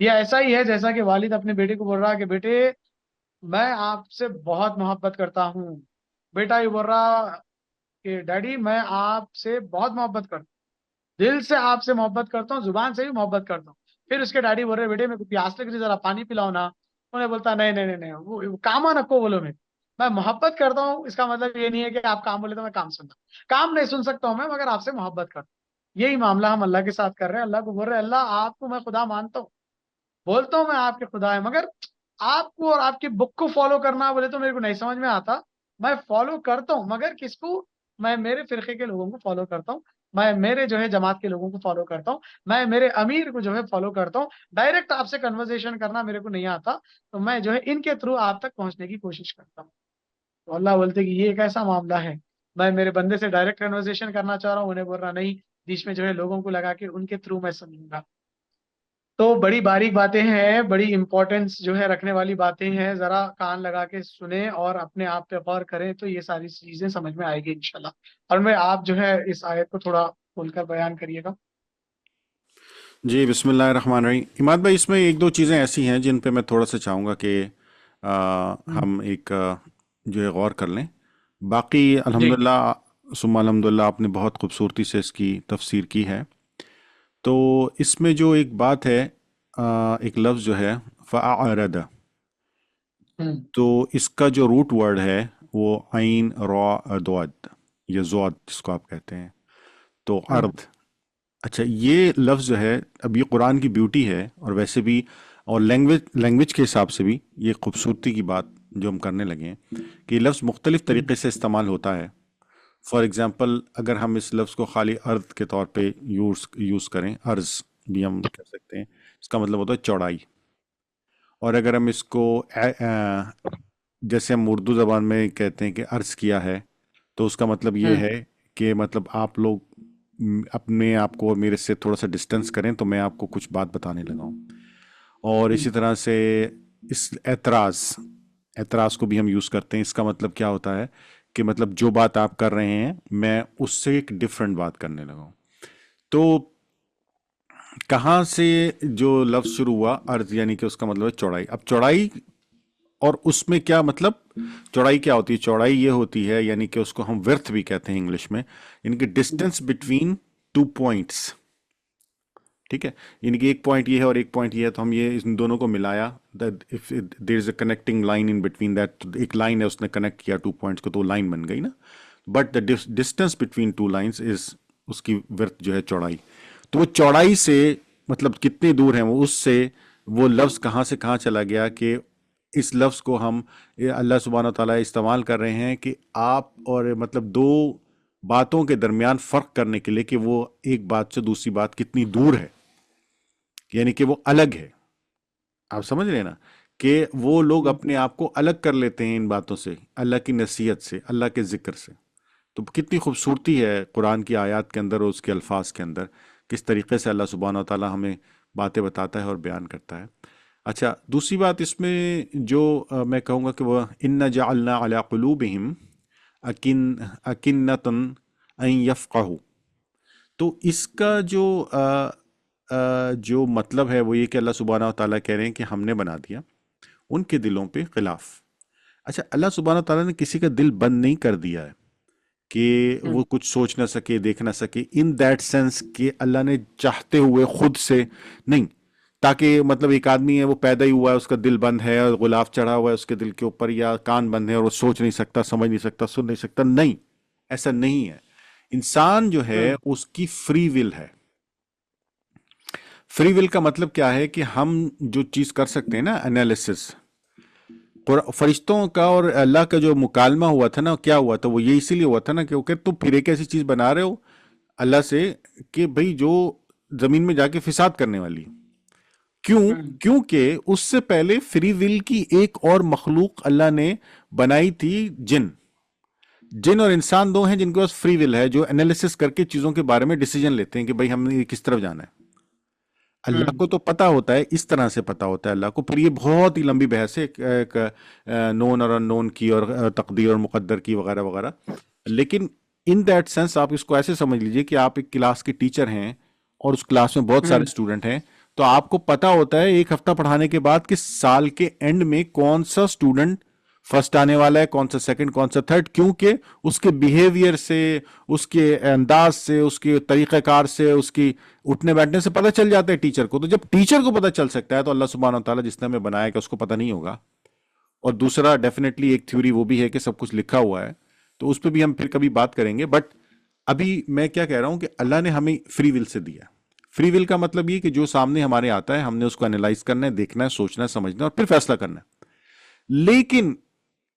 یہ ایسا ہی ہے جیسا کہ والد اپنے بیٹے کو بول رہا ہے کہ بیٹے میں آپ سے بہت محبت کرتا ہوں. بیٹا یہ بول رہا کہ ڈیڈی میں آپ سے بہت محبت کرتا ہوں، دل سے آپ سے محبت کرتا ہوں، زبان سے بھی محبت کرتا ہوں. پھر اس کے ڈیڈی بول رہے بیٹے میرے کو پیاس لگ رہی ذرا پانی پلاؤ نا. انہیں بولتا نہیں نہیں نہیں نہیں وہ کام نکو بولو میں محبت کرتا ہوں، اس کا مطلب یہ نہیں ہے کہ آپ کام بولے تو میں کام سنتا ہوں. کام نہیں سن سکتا ہوں میں مگر آپ سے محبت کرتا ہوں. یہی معاملہ ہم اللہ کے ساتھ کر رہے ہیں. اللہ کو بول رہے اللہ آپ کو میں خدا مانتا ہوں، بولتا ہوں میں آپ کے خدا ہے، مگر آپ کو اور آپ کی بک کو فالو کرنا بولے تو میرے کو نہیں سمجھ میں آتا. میں فالو کرتا ہوں مگر کس کو؟ میں میرے فرقے کے لوگوں کو فالو کرتا ہوں، میں میرے جو ہے جماعت کے لوگوں کو فالو کرتا ہوں، میں میرے امیر کو جو ہے فالو کرتا ہوں. ڈائریکٹ آپ سے کنورزیشن کرنا میرے کو نہیں آتا، تو میں جو ہے ان کے تھرو آپ تک پہنچنے کی کوشش کرتا ہوں. تو اللہ بولتے کہ یہ ایک ایسا معاملہ ہے، میں میرے بندے سے ڈائریکٹ کنورزیشن کرنا چاہ رہا ہوں، انہیں بول رہا نہیں، بیچ میں جو ہے لوگوں کو لگا کے ان کے تھرو میں سمجھوں گا. تو بڑی باریک باتیں ہیں، بڑی امپورٹنس جو ہے رکھنے والی باتیں ہیں. ذرا کان لگا کے سنیں اور اپنے آپ پہ غور کریں تو یہ ساری چیزیں سمجھ میں آئے گی انشاءاللہ. اور میں آپ جو ہے اس آیت کو تھوڑا کھول کر بیان کریے گا. جی بسم اللہ الرحمن الرحیم. عماد بھائی اس میں ایک دو چیزیں ایسی ہیں جن پہ میں تھوڑا سا چاہوں گا کہ ہوں، ہم ایک جو ہے غور کر لیں. باقی جی. الحمدللہ ثم الحمدللہ آپ نے بہت خوبصورتی سے اس کی تفسیر کی ہے. تو اس میں جو ایک بات ہے، ایک لفظ جو ہے فَأَعْرَدَ، ہوں، تو اس کا جو روٹ ورڈ ہے وہ عین را دعد یا زواد جس کو آپ کہتے ہیں، تو ہوں، ارد. اچھا یہ لفظ جو ہے، اب یہ قرآن کی بیوٹی ہے اور ویسے بھی اور لینگویج کے حساب سے بھی یہ خوبصورتی کی بات جو ہم کرنے لگے ہیں کہ یہ لفظ مختلف ہوں، طریقے سے استعمال ہوتا ہے. فار ایگزامپل اگر ہم اس لفظ کو خالی ارد کے طور پہ یوز کریں، عرض بھی ہم کہہ سکتے ہیں، اس کا مطلب ہوتا ہے چوڑائی. اور اگر ہم اس کو جیسے ہم اردو زبان میں کہتے ہیں کہ عرض کیا ہے، تو اس کا مطلب یہ ہوں، ہے کہ مطلب آپ لوگ اپنے آپ کو اور میرے سے تھوڑا سا ڈسٹینس کریں تو میں آپ کو کچھ بات بتانے لگا ہوں. اور ہوں، اسی طرح سے اس اعتراض کو بھی ہم یوز کرتے ہیں. اس کا مطلب کیا ہوتا ہے کہ مطلب جو بات آپ کر رہے ہیں میں اس سے ایک ڈفرینٹ بات کرنے لگا ہوں. تو کہاں سے جو لفظ شروع ہوا عرض، یعنی کہ اس کا مطلب ہے چوڑائی. اب چوڑائی اور اس میں کیا مطلب، چوڑائی کیا ہوتی ہے؟ چوڑائی یہ ہوتی ہے یعنی کہ اس کو ہم ورتھ بھی کہتے ہیں انگلش میں، یعنی کہ ڈسٹینس بٹوین ٹو پوائنٹس. ٹھیک ہے، یعنی کہ ایک پوائنٹ یہ ہے اور ایک پوائنٹ یہ ہے، تو ہم یہ ان دونوں کو ملایا، there is a connecting line in between that, ایک لائن ہے اس نے کنیکٹ کیا ٹو پوائنٹس کو تو لائن بن گئی نا. But the distance between two lines is اس کی ورتھ جو ہے چوڑائی. تو وہ چوڑائی سے مطلب کتنے دور ہیں وہ، اس سے وہ لفظ کہاں سے کہاں چلا گیا کہ اس لفظ کو ہم اللہ سبحانہ و تعالیٰ استعمال کر رہے ہیں کہ آپ اور مطلب دو باتوں کے درمیان فرق کرنے کے لیے کہ وہ ایک بات سے دوسری بات کتنی دور ہے، یعنی کہ وہ الگ ہے. آپ سمجھ رہے ہیں نا کہ وہ لوگ ہوں. اپنے آپ کو الگ کر لیتے ہیں ان باتوں سے، اللہ کی نصیحت سے، اللہ کے ذکر سے. تو کتنی خوبصورتی ہے قرآن کی آیات کے اندر اور اس کے الفاظ کے اندر، کس طریقے سے اللہ سبحانہ و تعالیٰ ہمیں باتیں بتاتا ہے اور بیان کرتا ہے. اچھا دوسری بات اس میں جو میں کہوں گا کہ وہ اِنَّا جَعَلْنَا عَلَىٰ قُلُوبِهِمْ أَكِنَّةً أَن يَفْقَهُوا. تو اس کا جو مطلب ہے وہ یہ کہ اللہ سبحانہ و تعالیٰ کہہ رہے ہیں کہ ہم نے بنا دیا ان کے دلوں پہ خلاف. اچھا اللہ سبحانہ و تعالیٰ نے کسی کا دل بند نہیں کر دیا ہے کہ وہ کچھ سوچ نہ سکے، دیکھ نہ سکے، ان دیٹ سینس کہ اللہ نے چاہتے ہوئے خود سے نہیں، تاکہ مطلب ایک آدمی ہے وہ پیدا ہی ہوا ہے، اس کا دل بند ہے اور غلاف چڑھا ہوا ہے اس کے دل کے اوپر، یا کان بند ہے اور وہ سوچ نہیں سکتا، سمجھ نہیں سکتا، سن نہیں سکتا. نہیں، ایسا نہیں ہے. انسان جو ہے اس کی فری ول ہے. فری ول کا مطلب کیا ہے کہ ہم جو چیز کر سکتے ہیں نا، انالیسس، فرشتوں کا اور اللہ کا جو مکالمہ ہوا تھا نا، کیا ہوا تھا؟ وہ یہ اسی لیے ہوا تھا نا کہ وہ کہ تم پھر ایک ایسی چیز بنا رہے ہو اللہ سے کہ بھئی جو زمین میں جا کے فساد کرنے والی. کیوں؟ کیونکہ اس سے پہلے فری ول کی ایک اور مخلوق اللہ نے بنائی تھی، جن اور انسان دو ہیں جن کے پاس فری ول ہے، جو انالیسس کر کے چیزوں کے بارے میں ڈیسیجن لیتے ہیں کہ بھئی ہم نے کس طرف جانا ہے. اللہ کو تو پتا ہوتا ہے، اس طرح سے پتا ہوتا ہے اللہ کو. پھر یہ بہت ہی لمبی بحث ہے ایک نون اور ان نون کی اور تقدیر اور مقدر کی وغیرہ وغیرہ. لیکن ان دیٹ سینس آپ اس کو ایسے سمجھ لیجئے کہ آپ ایک کلاس کے ٹیچر ہیں اور اس کلاس میں بہت سارے اسٹوڈنٹ ہیں، تو آپ کو پتا ہوتا ہے ایک ہفتہ پڑھانے کے بعد کہ سال کے اینڈ میں کون سا اسٹوڈنٹ فرسٹ آنے والا ہے، کون سا سیکنڈ، کون سا تھرڈ، کیونکہ اس کے بیہیویئر سے، اس کے انداز سے، اس کے طریقہ کار سے، اس کی اٹھنے بیٹھنے سے پتہ چل جاتا ہے ٹیچر کو. تو جب ٹیچر کو پتہ چل سکتا ہے تو اللہ سبحانہ و تعالیٰ جس نے ہمیں بنایا کہ اس کو پتہ نہیں ہوگا. اور دوسرا ڈیفینیٹلی ایک تھیوری وہ بھی ہے کہ سب کچھ لکھا ہوا ہے، تو اس پہ بھی ہم پھر کبھی بات کریں گے. بٹ ابھی میں کیا کہہ رہا ہوں کہ اللہ نے ہمیں فری ول سے دیا. فری ول کا مطلب یہ کہ جو سامنے ہمارے آتا ہے ہم نے اس کو انالائز کرنا ہے، دیکھنا ہے، سوچنا ہے، سمجھنا ہے اور پھر فیصلہ کرنا ہے. لیکن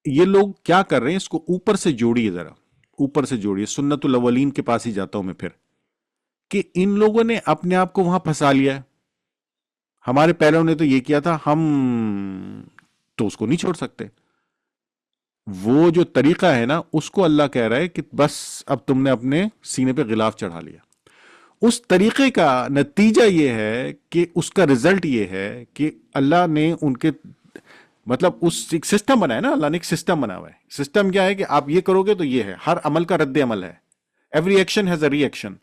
یہ لوگ کیا کر رہے ہیں، اس کو اوپر سے جوڑیے، ذرا اوپر سے جوڑیے. سنت الاولین کے پاس ہی جاتا ہوں میں پھر، کہ ان لوگوں نے اپنے آپ کو وہاں پھنسا لیا ہے. ہمارے پہلوں نے تو یہ کیا تھا، ہم تو اس کو نہیں چھوڑ سکتے. وہ جو طریقہ ہے نا، اس کو اللہ کہہ رہا ہے کہ بس اب تم نے اپنے سینے پہ غلاف چڑھا لیا. اس طریقے کا نتیجہ یہ ہے کہ اس کا رزلٹ یہ ہے کہ اللہ نے ان کے مطلب اس ایک سسٹم بنایا نا، اللہ نے ایک سسٹم بنا ہوا ہے. سسٹم کیا ہے کہ آپ یہ کرو گے تو یہ ہے، ہر عمل کا رد عمل ہے. Every action has a reaction.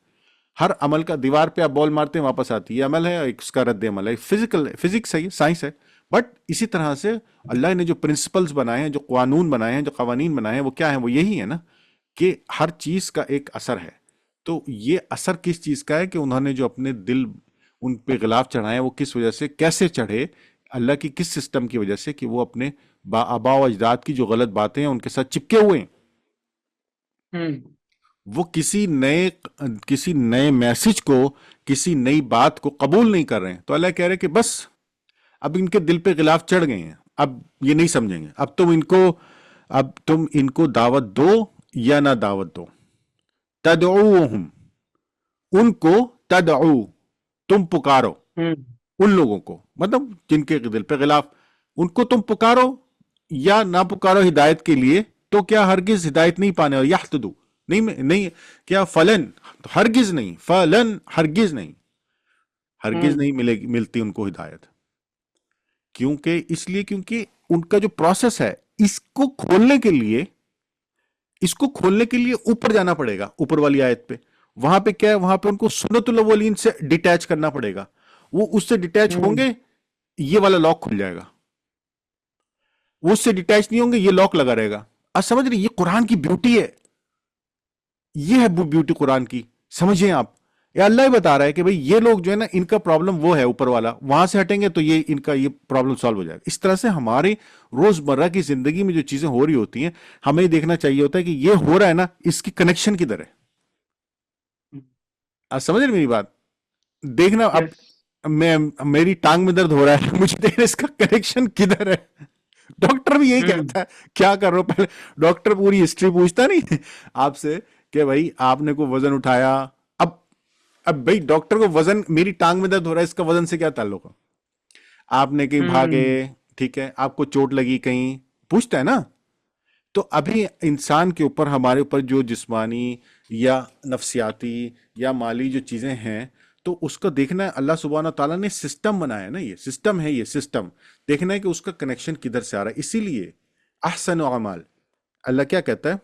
ہر عمل کا، دیوار پہ آپ بال مارتے ہیں واپس آتی ہے، یہ عمل ہے، ایک اس کا رد عمل ہے. فزکس ہے، یہ سائنس ہے. بٹ اسی طرح سے اللہ نے جو پرنسپلز بنائے ہیں، جو قانون بنائے ہیں، جو قوانین بنائے ہیں، وہ کیا ہیں؟ وہ یہی ہے نا کہ ہر چیز کا ایک اثر ہے. تو یہ اثر کس چیز کا ہے کہ انہوں نے جو اپنے دل ان پہ غلاف چڑھائے ہیں، وہ کس وجہ سے، کیسے چڑھے؟ اللہ کی کس سسٹم کی وجہ سے کہ وہ اپنے آبا و اجداد کی جو غلط باتیں ہیں ان کے ساتھ چپکے ہوئے ہیں. وہ کسی نئے میسج کو، کسی نئی بات کو قبول نہیں کر رہے ہیں. تو اللہ کہہ رہے کہ بس اب ان کے دل پہ غلاف چڑھ گئے ہیں، اب یہ نہیں سمجھیں گے. اب تم ان کو دعوت دو یا نہ دعوت دو. تدعوہم، ان کو تدعو، تم پکارو ان لوگوں کو، مطلب جن کے دل پہ غلاف، ان کو تم پکارو یا نہ پکارو ہدایت کے لیے، تو کیا ہرگز ہدایت نہیں پانے. اور یحتدو نہیں کیا فلن، ہرگز نہیں، فلن ہرگز نہیں، ہرگز نہیں ملتی ان کو ہدایت. کیونکہ ان کا جو پروسیس ہے، اس کو کھولنے کے لیے اوپر جانا پڑے گا. اوپر والی آیت پہ، وہاں پہ کیا ہے؟ وہاں پہ ان کو سنت الاولین سے ڈیٹیچ کرنا پڑے گا. وہ اس سے ڈیٹیچ ہوں گے، یہ والا لاک کھل جائے گا. وہ اس سے ڈیٹیچ نہیں ہوں گے، یہ لاک لگا رہے گا. آپ سمجھ رہے؟ یہ قرآن کی بیوٹی ہے. یہ ہے بیوٹی قرآن کی. سمجھیں آپ، یہ اللہ ہی بتا رہا ہے کہ بھئی یہ لوگ جو ہے نا، ان کا پرابلم وہ ہے اوپر والا، وہاں سے ہٹیں گے تو یہ ان کا یہ پرابلم سالو ہو جائے گا. اس طرح سے ہمارے روزمرہ کی زندگی میں جو چیزیں ہو رہی ہوتی ہیں، ہمیں دیکھنا چاہیے ہوتا ہے کہ یہ ہو رہا ہے نا، اس کی کنیکشن کدھر ہے. آپ سمجھ رہے میری بات؟ دیکھنا اب میری ٹانگ میں درد ہو رہا ہے، مجھے دیکھنا اس کا کنیکشن کدھر ہے. ڈاکٹر بھی یہی کہتا ہے، کیا کر رہا ہو؟ پہلے ڈاکٹر پوری ہسٹری پوچھتا نہیں آپ سے کہ بھائی آپ نے کوئی وزن اٹھایا. اب بھائی ڈاکٹر کو وزن، میری ٹانگ میں درد ہو رہا ہے، اس کا وزن سے کیا تعلق ہے؟ آپ نے کہیں بھاگے، ٹھیک ہے، آپ کو چوٹ لگی کہیں، پوچھتا ہے نا. تو ابھی انسان کے اوپر، ہمارے اوپر جو جسمانی یا نفسیاتی یا مالی جو چیزیں ہیں، تو اس کو دیکھنا ہے. اللہ سبحانہ تعالیٰ نے سسٹم بنایا ہے نا، یہ سسٹم ہے، یہ سسٹم دیکھنا ہے کہ اس کا کنیکشن کدھر سے آ رہا ہے. اسی لیے احسن اعمال، اللہ کیا کہتا ہے؟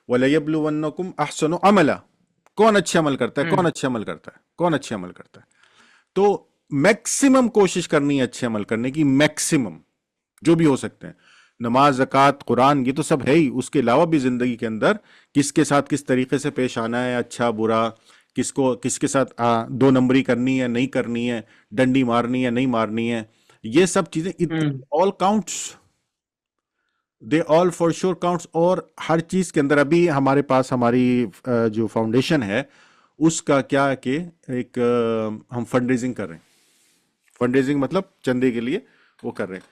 وَلَيَبْلُوَنَّكُمْ أَحْسَنُ عَمَلًا. کون اچھے عمل کرتا ہے؟ کون اچھے عمل کرتا ہے؟ کون اچھے عمل کرتا ہے؟ تو میکسیمم کوشش کرنی ہے اچھے عمل کرنے کی، میکسیمم جو بھی ہو سکتے ہیں. نماز، زکوٰۃ، قرآن، یہ تو سب ہے ہی. اس کے علاوہ بھی زندگی کے اندر کس کے ساتھ کس طریقے سے پیش آنا ہے، اچھا برا، کس کے ساتھ دو نمبری کرنی ہے نہیں کرنی ہے، ڈنڈی مارنی ہے نہیں مارنی ہے، یہ سب چیزیں all counts. They all for sure counts. اور ہر چیز کے اندر ابھی ہمارے پاس ہماری جو فاؤنڈیشن ہے، اس کا کیا ہے کہ ایک ہم فنڈ ریزنگ کر رہے ہیں. فنڈ ریزنگ مطلب چندے کے لیے وہ کر رہے ہیں.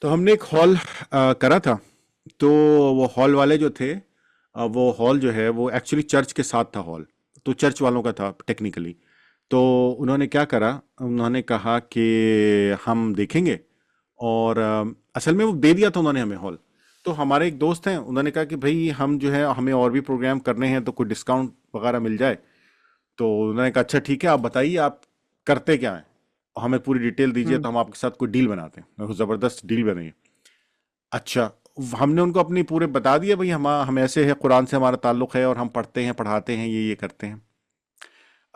تو ہم نے ایک ہال کرا تھا. تو وہ ہال والے جو تھے، وہ ہال جو ہے وہ ایکچولی چرچ کے ساتھ تھا ہال، تو چرچ والوں کا تھا ٹیکنیکلی. تو انہوں نے کیا کرا، انہوں نے کہا کہ ہم دیکھیں گے. اور اصل میں وہ دے دیا تھا انہوں نے ہمیں ہال. تو ہمارے ایک دوست ہیں، انہوں نے کہا کہ بھائی ہم جو ہے ہمیں اور بھی پروگرام کرنے ہیں، تو کوئی ڈسکاؤنٹ وغیرہ مل جائے. تو انہوں نے کہا اچھا ٹھیک ہے، آپ بتائیے آپ کرتے کیا ہیں، ہمیں پوری ڈیٹیل دیجیے تو ہم آپ کے ساتھ کوئی ڈیل بناتے ہیں. زبردست ڈیل بنائیے. اچھا، ہم نے ان کو اپنی پورے بتا دیا، بھائی ہم ایسے ہے، قرآن سے ہمارا تعلق ہے اور ہم پڑھتے ہیں، پڑھاتے ہیں، یہ کرتے ہیں.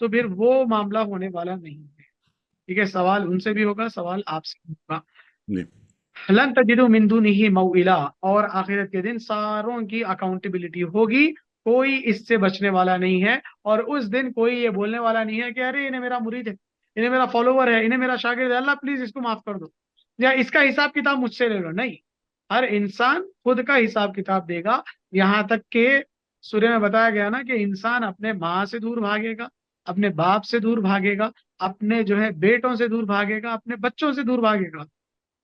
تو پھر وہ معاملہ ہونے والا نہیں ہے. ٹھیک ہے, سوال ان سے بھی ہوگا, سوال آپ سے بھی ہوگا. جی لن تجدوا من دونه موئلا, اور آخرت کے دن ساروں کی اکاؤنٹیبلٹی ہوگی, کوئی اس سے بچنے والا نہیں ہے. اور اس دن کوئی یہ بولنے والا نہیں ہے کہ ارے انہیں میرا مرید ہے, انہیں میرا فالوور ہے, انہیں میرا شاگرد ہے, اللہ پلیز اس کو معاف کر دو, یا اس کا حساب کتاب مجھ سے لے لو. نہیں, ہر انسان خود کا حساب کتاب دے گا. یہاں تک کہ سورہ میں بتایا گیا نا کہ انسان اپنے ماں سے دور بھاگے گا, اپنے باپ سے دور بھاگے گا, اپنے جو ہے بیٹوں سے دور بھاگے گا, اپنے بچوں سے دور بھاگے گا.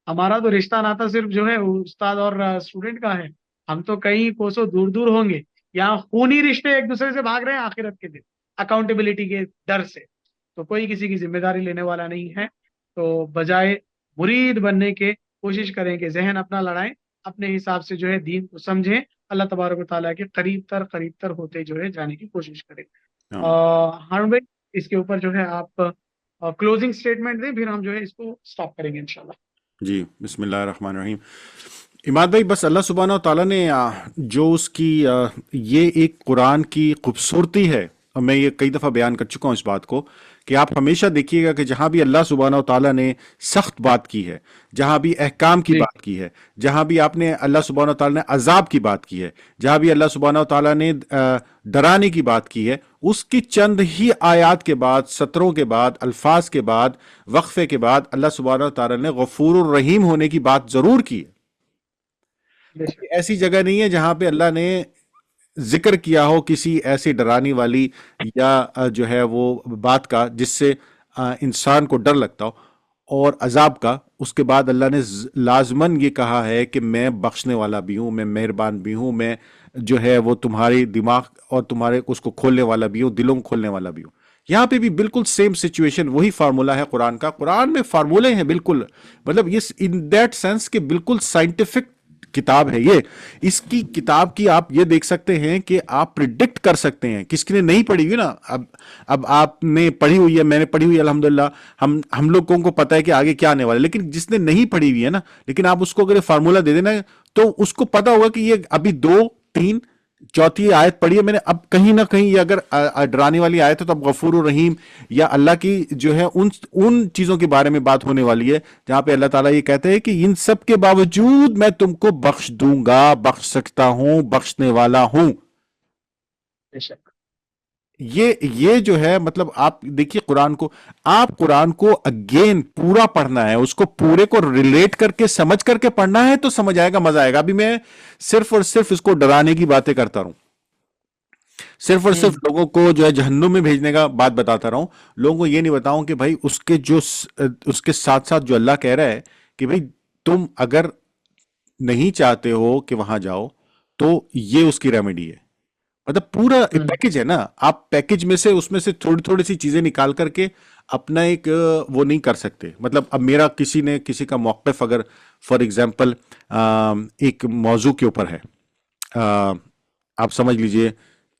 ہمارا تو رشتہ ناتا صرف جو ہے استاد اور اسٹوڈنٹ کا ہے, ہم تو کئی کوسوں دور دور ہوں گے. یہاں خونی رشتے ایک دوسرے سے بھاگ رہے ہیں آخرت کے دن اکاؤنٹیبلٹی کے ڈر سے. تو کوئی کسی کی ذمہ داری لینے والا نہیں ہے. تو بجائے مرید بننے کے کوشش کریں کہ ذہن اپنا لڑائیں, اپنے حساب سے جو ہے دین کو سمجھیں, اللہ تبارک و تعالیٰ کے قریب تر ہوتے جو ہے جانے کی کوشش کریں. ہاں ہارون بھائی, اس کے اوپر جو ہے آپ کلوزنگ اسٹیٹمنٹ دیں, پھر ہم جو ہے اس کو اسٹاپ کریں گے انشاءاللہ. جی بسم اللہ الرحمن الرحیم. اماد بھائی, بس اللہ سبحانہ و تعالیٰ نے جو اس کی یہ ایک قرآن کی خوبصورتی ہے, اور میں یہ کئی دفعہ بیان کر چکا ہوں اس بات کو, کہ آپ ہمیشہ دیکھیے گا کہ جہاں بھی اللہ سبحانہ و تعالیٰ نے سخت بات کی ہے, جہاں بھی احکام کی جی بات کی ہے, جہاں بھی آپ نے اللہ سبحانہ و تعالیٰ نے عذاب کی بات کی ہے, جہاں بھی اللہ سبحانہ و تعالیٰ نے ڈرانے کی بات کی ہے, اس کی چند ہی آیات کے بعد, سطروں کے بعد, الفاظ کے بعد, وقفے کے بعد اللہ سبحانہ و تعالیٰ نے غفور الرحیم ہونے کی بات ضرور کی ہے. بے شک. ایسی جگہ نہیں ہے جہاں پہ اللہ نے ذکر کیا ہو کسی ایسی ڈرانی والی یا جو ہے وہ بات کا جس سے انسان کو ڈر لگتا ہو, اور عذاب کا. اس کے بعد اللہ نے لازماً یہ کہا ہے کہ میں بخشنے والا بھی ہوں, میں مہربان بھی ہوں, میں جو ہے وہ تمہاری دماغ اور تمہارے اس کو کھولنے والا بھی ہوں, دلوں کو کھولنے والا بھی ہوں. یہاں پہ بھی بالکل سیم سچویشن, وہی فارمولا ہے قرآن کا. قرآن میں فارمولے ہیں بالکل, مطلب یہ ان دیٹ سینس کہ بالکل سائنٹیفک کتاب ہے یہ. اس کی کتاب کی آپ یہ دیکھ سکتے ہیں کہ آپ پریڈکٹ کر سکتے ہیں. کس نے نہیں پڑھی ہوئی نا, اب آپ نے پڑھی ہوئی ہے, میں نے پڑھی ہوئی ہے الحمدللہ, ہم لوگوں کو پتہ ہے کہ آگے کیا آنے والا ہے. لیکن جس نے نہیں پڑھی ہوئی ہے نا, لیکن آپ اس کو اگر فارمولا دے دینا تو اس کو پتا ہوگا کہ یہ ابھی 2 3 چوتھی آیت پڑھی ہے میں نے, اب کہیں نہ کہیں یہ اگر ڈرانے والی آیت ہے تو اب غفور الرحیم یا اللہ کی جو ہے ان چیزوں کے بارے میں بات ہونے والی ہے جہاں پہ اللہ تعالیٰ یہ کہتے ہیں کہ ان سب کے باوجود میں تم کو بخش دوں گا, بخش سکتا ہوں, بخشنے والا ہوں. بے شک. یہ جو ہے مطلب آپ دیکھیے قرآن کو, آپ قرآن کو اگین پورا پڑھنا ہے, اس کو پورے کو ریلیٹ کر کے سمجھ کر کے پڑھنا ہے تو سمجھ آئے گا, مزہ آئے گا. ابھی میں صرف اور صرف اس کو ڈرانے کی باتیں کرتا رہوں, صرف اور صرف لوگوں کو جو ہے جہنم میں بھیجنے کا بات بتاتا رہا ہوں, لوگوں کو یہ نہیں بتاؤں کہ بھائی اس کے ساتھ ساتھ جو اللہ کہہ رہا ہے کہ بھائی تم اگر نہیں چاہتے ہو کہ وہاں جاؤ تو یہ اس کی ریمیڈی ہے. مطلب پورا پیکج ہے نا, آپ پیکج میں سے اس میں سے تھوڑی تھوڑی سی چیزیں نکال کر کے اپنا ایک وہ نہیں کر سکتے. مطلب اب میرا کسی کا موقف اگر فار ایگزامپل ایک موضوع کے اوپر ہے, آپ سمجھ لیجئے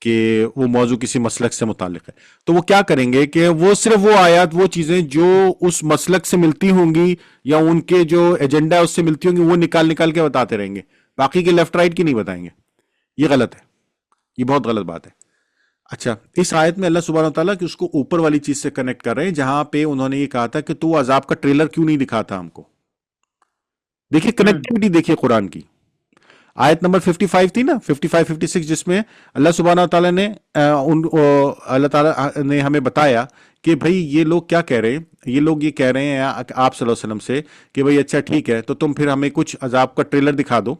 کہ وہ موضوع کسی مسلک سے متعلق ہے, تو وہ کیا کریں گے کہ وہ صرف وہ آیات, وہ چیزیں جو اس مسلک سے ملتی ہوں گی یا ان کے جو ایجنڈا ہے اس سے ملتی ہوں گی وہ نکال کے بتاتے رہیں گے, باقی کے لیفٹ رائٹ کی نہیں بتائیں گے. یہ غلط ہے, یہ بہت غلط بات ہے. اچھا, اس آیت میں اللہ سبحانہ وتعالیٰ کہ اس کو اوپر والی چیز سے کنیکٹ کر رہے ہیں جہاں پہ انہوں نے یہ کہا تھا کہ تو عذاب کا ٹریلر کیوں نہیں دکھاتا ہم کو. دیکھیے کنیکٹیوٹی دیکھیے قرآن کی. آیت نمبر 55 تھی نا, 55 56, جس میں اللہ سبحانہ وتعالیٰ نے اللہ تعالیٰ نے ہمیں بتایا کہ بھائی یہ لوگ کیا کہہ رہے ہیں, یہ لوگ یہ کہہ رہے ہیں آپ صلی اللہ علیہ وسلم سے کہ بھائی اچھا ٹھیک ہے تو تم پھر ہمیں کچھ عذاب کا ٹریلر دکھا دو,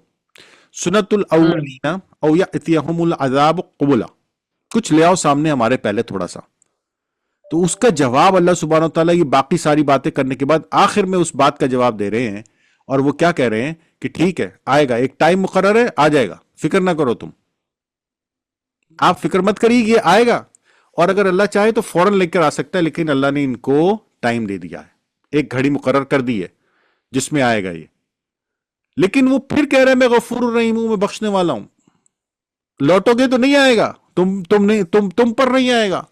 سنت الاولین او یاتیہم العذاب قبلا, کچھ لے آؤ سامنے ہمارے پہلے تھوڑا سا. تو اس کا جواب اللہ سبحانہ وتعالیٰ یہ باقی ساری باتیں کرنے کے بعد آخر میں اس بات کا جواب دے رہے ہیں, اور وہ کیا کہہ رہے ہیں کہ ٹھیک ہے آئے گا, ایک ٹائم مقرر ہے, آ جائے گا, فکر نہ کرو تم, آپ فکر مت کریے, یہ آئے گا. اور اگر اللہ چاہے تو فوراً لے کر آ سکتا ہے, لیکن اللہ نے ان کو ٹائم دے دیا ہے, ایک گھڑی مقرر کر دی ہے جس میں آئے گا یہ. لیکن وہ پھر کہہ رہے ہیں میں غفور الرحیم ہوں, میں بخشنے والا ہوں. لوٹو گے تو نہیں آئے گا, تم پر نہیں آئے گا.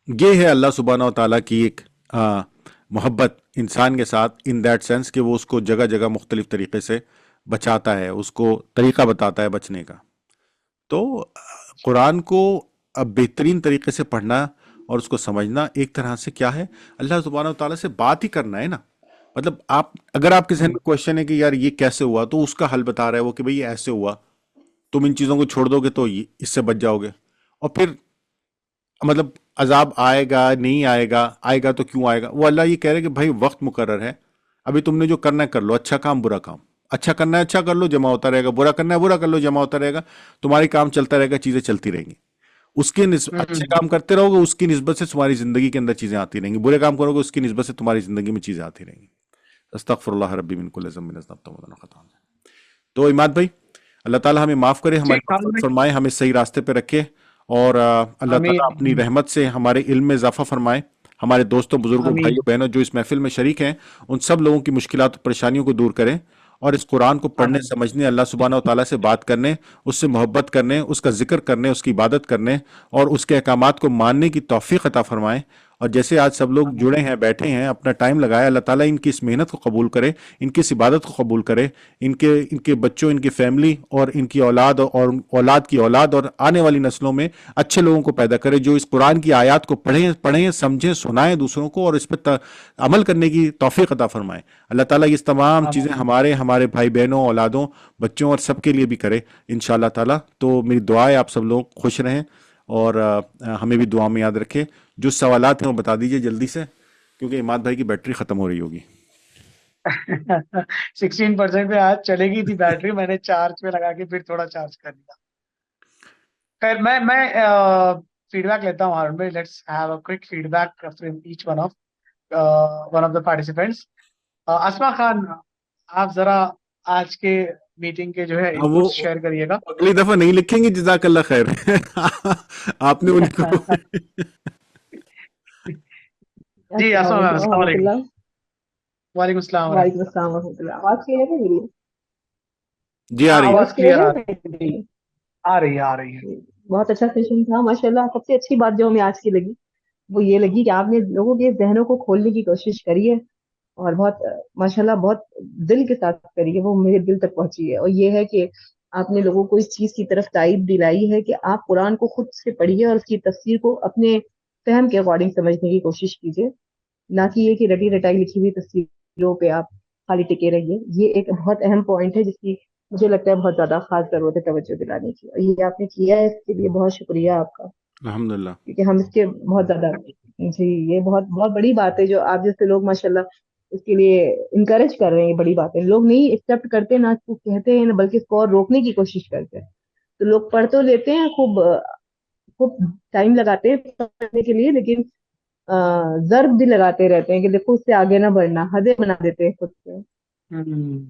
یہ ہے اللہ سبحانہ و تعالیٰ کی ایک محبت انسان کے ساتھ, ان دیٹ سینس کہ وہ اس کو جگہ جگہ مختلف طریقے سے بچاتا ہے, اس کو طریقہ بتاتا ہے بچنے کا. تو قرآن کو اب بہترین طریقے سے پڑھنا اور اس کو سمجھنا ایک طرح سے کیا ہے، اللہ سبحانہ و تعالیٰ سے بات ہی کرنا ہے نا. مطلب اگر آپ کے ذہن میں کوشچن ہے کہ یار یہ کیسے ہوا، تو اس کا حل بتا رہا ہے وہ کہ بھئی یہ ایسے ہوا، تم ان چیزوں کو چھوڑ دو گے تو اس سے بچ جاؤ گے. اور پھر مطلب عذاب آئے گا نہیں آئے گا، آئے گا تو کیوں آئے گا، وہ اللہ یہ کہہ رہے کہ بھائی وقت مقرر ہے، ابھی تم نے جو کرنا ہے کر لو، اچھا کام برا کام، اچھا کرنا ہے اچھا کر لو جمع ہوتا رہے گا، برا کرنا ہے برا کر لو جمع ہوتا رہے گا، تمہاری کام چلتا رہے گا، چیزیں چلتی رہیں گی. اس کے اچھے کام کرتے رہو گے، اس کی نسبت سے تمہاری زندگی کے اندر چیزیں آتی رہیں گی، برے کام کرو گے اس کی نسبت سے تمہاری زندگی میں چیزیں آتی رہیں گی. استغفر اللہ ربی من کل ذنب اذنبته ومن خطا. تو عماد بھائی، اللہ تعالیٰ ہمیں معاف کرے، ہماری ٹھیک مغفرت فرمائے، ہمیں صحیح راستے پہ رکھے، اور اللہ تعالیٰ اپنی آمین رحمت سے ہمارے علم میں اضافہ فرمائے. ہمارے دوستوں بزرگوں آمین بھائیوں بہنوں جو اس محفل میں شریک ہیں، ان سب لوگوں کی مشکلات اور پریشانیوں کو دور کریں، اور اس قرآن کو پڑھنے آمین سمجھنے، اللہ سبحانہ و تعالیٰ سے بات کرنے، اس سے محبت کرنے، اس کا ذکر کرنے، اس کی عبادت کرنے اور اس کے احکامات کو ماننے کی توفیق عطا فرمائیں. اور جیسے آج سب لوگ جڑے ہیں، بیٹھے ہیں، اپنا ٹائم لگایا، اللہ تعالیٰ ان کی اس محنت کو قبول کرے، ان کی اس عبادت کو قبول کرے، ان کے بچوں، ان کی فیملی اور ان کی اولاد اور اولاد کی اولاد اور آنے والی نسلوں میں اچھے لوگوں کو پیدا کرے، جو اس قرآن کی آیات کو پڑھیں سمجھیں، سنائیں دوسروں کو، اور اس پہ عمل کرنے کی توفیق عطا فرمائے. اللہ تعالیٰ یہ تمام چیزیں ہمارے بھائی بہنوں، اولادوں، بچوں اور سب کے لیے بھی کرے انشاءاللہ تعالیٰ. تو میری دعا ہے آپ سب لوگ خوش رہیں، اور ہمیں بھی دعا میں یاد رکھے. جو سوالات ہیں وہ بتا دیجئے جلدی سے، کیونکہ عماد بھائی کی بیٹری ختم ہو رہی ہوگی. 16% پہ آج چلے گی تھی بیٹری، میں نے چارج پہ لگا کے پھر تھوڑا چارج کر لیا. خیر میں فیڈ بیک لیتا ہوں ہارون بھائی. Let's have a quick feedback from each one of the participants. Asma Khan, آپ ذرا آج کے میٹنگ کے جو ہے ان وہ پٹس شیئر کریے گا. اگلی دفعہ نہیں لکھیں گے جزاک اللہ خیر. آپ نے ان کو جی السلام اسما میم، علیکم السلام ورحمۃ علیکم. اللہ. وعلیکم السلام وعلیکم ورحمۃ اللہ. السلام ورحمۃ اللہ. آواز کلیئر ہے میری؟ جی آ رہی ہے. آواز آواز کلیئر کلیئر ہے آ رہی میری؟ آ رہی ہے آ رہی ہے. بہت اچھا سیشن تھا ماشاء اللہ. سب سے اچھی بات جو ہمیں آج کی لگی وہ یہ لگی کہ آپ نے لوگوں کے ذہنوں کو کھولنے کی کوشش کری ہے، اور بہت ماشاء اللہ بہت دل کے ساتھ کری ہے، وہ میرے دل تک پہنچی ہے. اور یہ ہے کہ آپ نے لوگوں کو اس چیز کی طرف تائید دلائی ہے کہ آپ قرآن کو خود سے پڑھیے اور اس کی تفسیر کو اپنے فہم کے اکارڈنگ سمجھنے کی کوشش کیجیے، نہ کہ یہ کہ رٹی رٹائی لکھی ہوئی تفسیروں پہ آپ خالی ٹکے رہیے. یہ ایک بہت اہم پوائنٹ ہے جس کی مجھے لگتا ہے بہت زیادہ خاص ضرورت ہے توجہ دلانے کی، اور یہ آپ نے کیا ہے، اس کے لیے بہت شکریہ آپ کا. الحمدللہ. کیونکہ ہم اس کے بہت زیادہ جی، یہ بہت بہت بڑی بات ہے جو آپ جیسے لوگ ماشاءاللہ اس کے لیے انکریج کر رہے ہیں. یہ بڑی بات ہے. لوگ نہیں ایکسپٹ کرتے، نہ اس کو کہتے ہیں، نہ بلکہ اس کو اور روکنے کی کوشش کرتے ہیں. تو لوگ پڑھ تو لیتے ہیں، خوب خوب ٹائم لگاتے ہیں پڑھنے کے لیے، لیکن ضرب بھی لگاتے رہتے ہیں کہ دیکھو اس سے آگے نہ بڑھنا، حدیں بنا دیتے ہیں خود سے.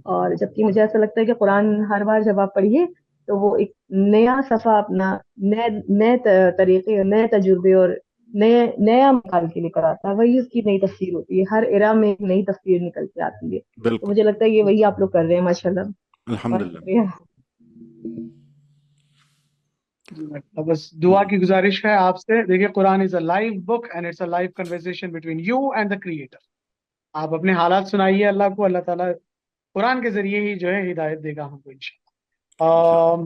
اور جبکہ مجھے ایسا لگتا ہے کہ قرآن ہر بار جب آپ پڑھیے تو وہ ایک نیا صفحہ اپنا نئے طریقے، نئے تجربے اور نیا نکال کے لے کر آتا ہے. وہی اس کی نئی تفسیر ہوتی ہے. ہر ایرا میں ایک نئی تفسیر نکل کے آتی ہے. تو بالکل مجھے لگتا ہے یہ وہی آپ لوگ کر رہے ہیں ماشاء اللہ. بہت الحمدللہ. شکریہ. بس دعا کی گزارش ہے آپ سے. دیکھیے Quran is a live book and it's a live conversation between you and the creator. آپ اپنے حالات سنائیے اللہ کو، اللہ تعالیٰ قرآن کے ذریعے ہی جو ہے ہدایت دے گا ہم کو انشاءاللہ.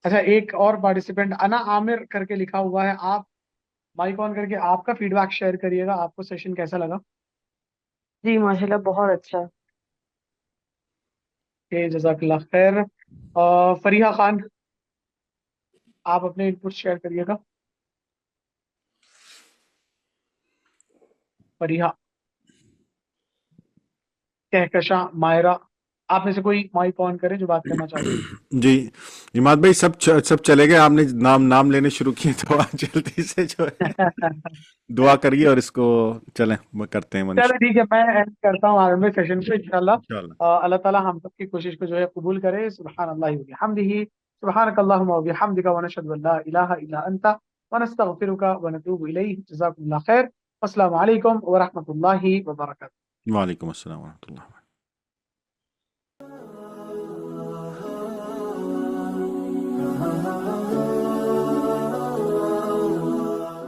اچھا، ایک اور پارٹیسپینٹ انا عامر کر کے لکھا ہوا ہے. آپ مائک آن کر کے آپ کا فیڈ بیک شیئر کریے گا. آپ کو سیشن کیسا لگا؟ جی ماشاء اللہ بہت اچھا. جزاک اللہ خیر. فریحہ خان، آپ اپنے ان پٹ شیئر کریے گا. فریحہ، کہکشاں، مائرہ، آپ میں سے کوئی مائک آن کرے جو بات کرنا چاہتے ہیں. جی عماد بھائی، سب چلے گئے. آپ نے نام لینے شروع کیے تو آپ جلدی سے جو ہے دعا کریے اور اس کو چلیں کرتے ہیں چلے ٹھیک ہے، میں اینڈ کرتا ہوں آرمبے سیشن پہ انشاءاللہ. انشاءاللہ. اللہ تعالیٰ ہم سب کی کوشش کو جو ہے قبول کرے. سبحان اللہ و بحمدہ، سبحانک اللہم و بحمدک، ونشہد ان لا الہ الا انت، ونستغفرک ونتوب الیہ. جزاکم اللہ خیر. السلام علیکم ورحمۃ اللہ وبرکاتہ. وعلیکم السلام ورحمۃ اللہ.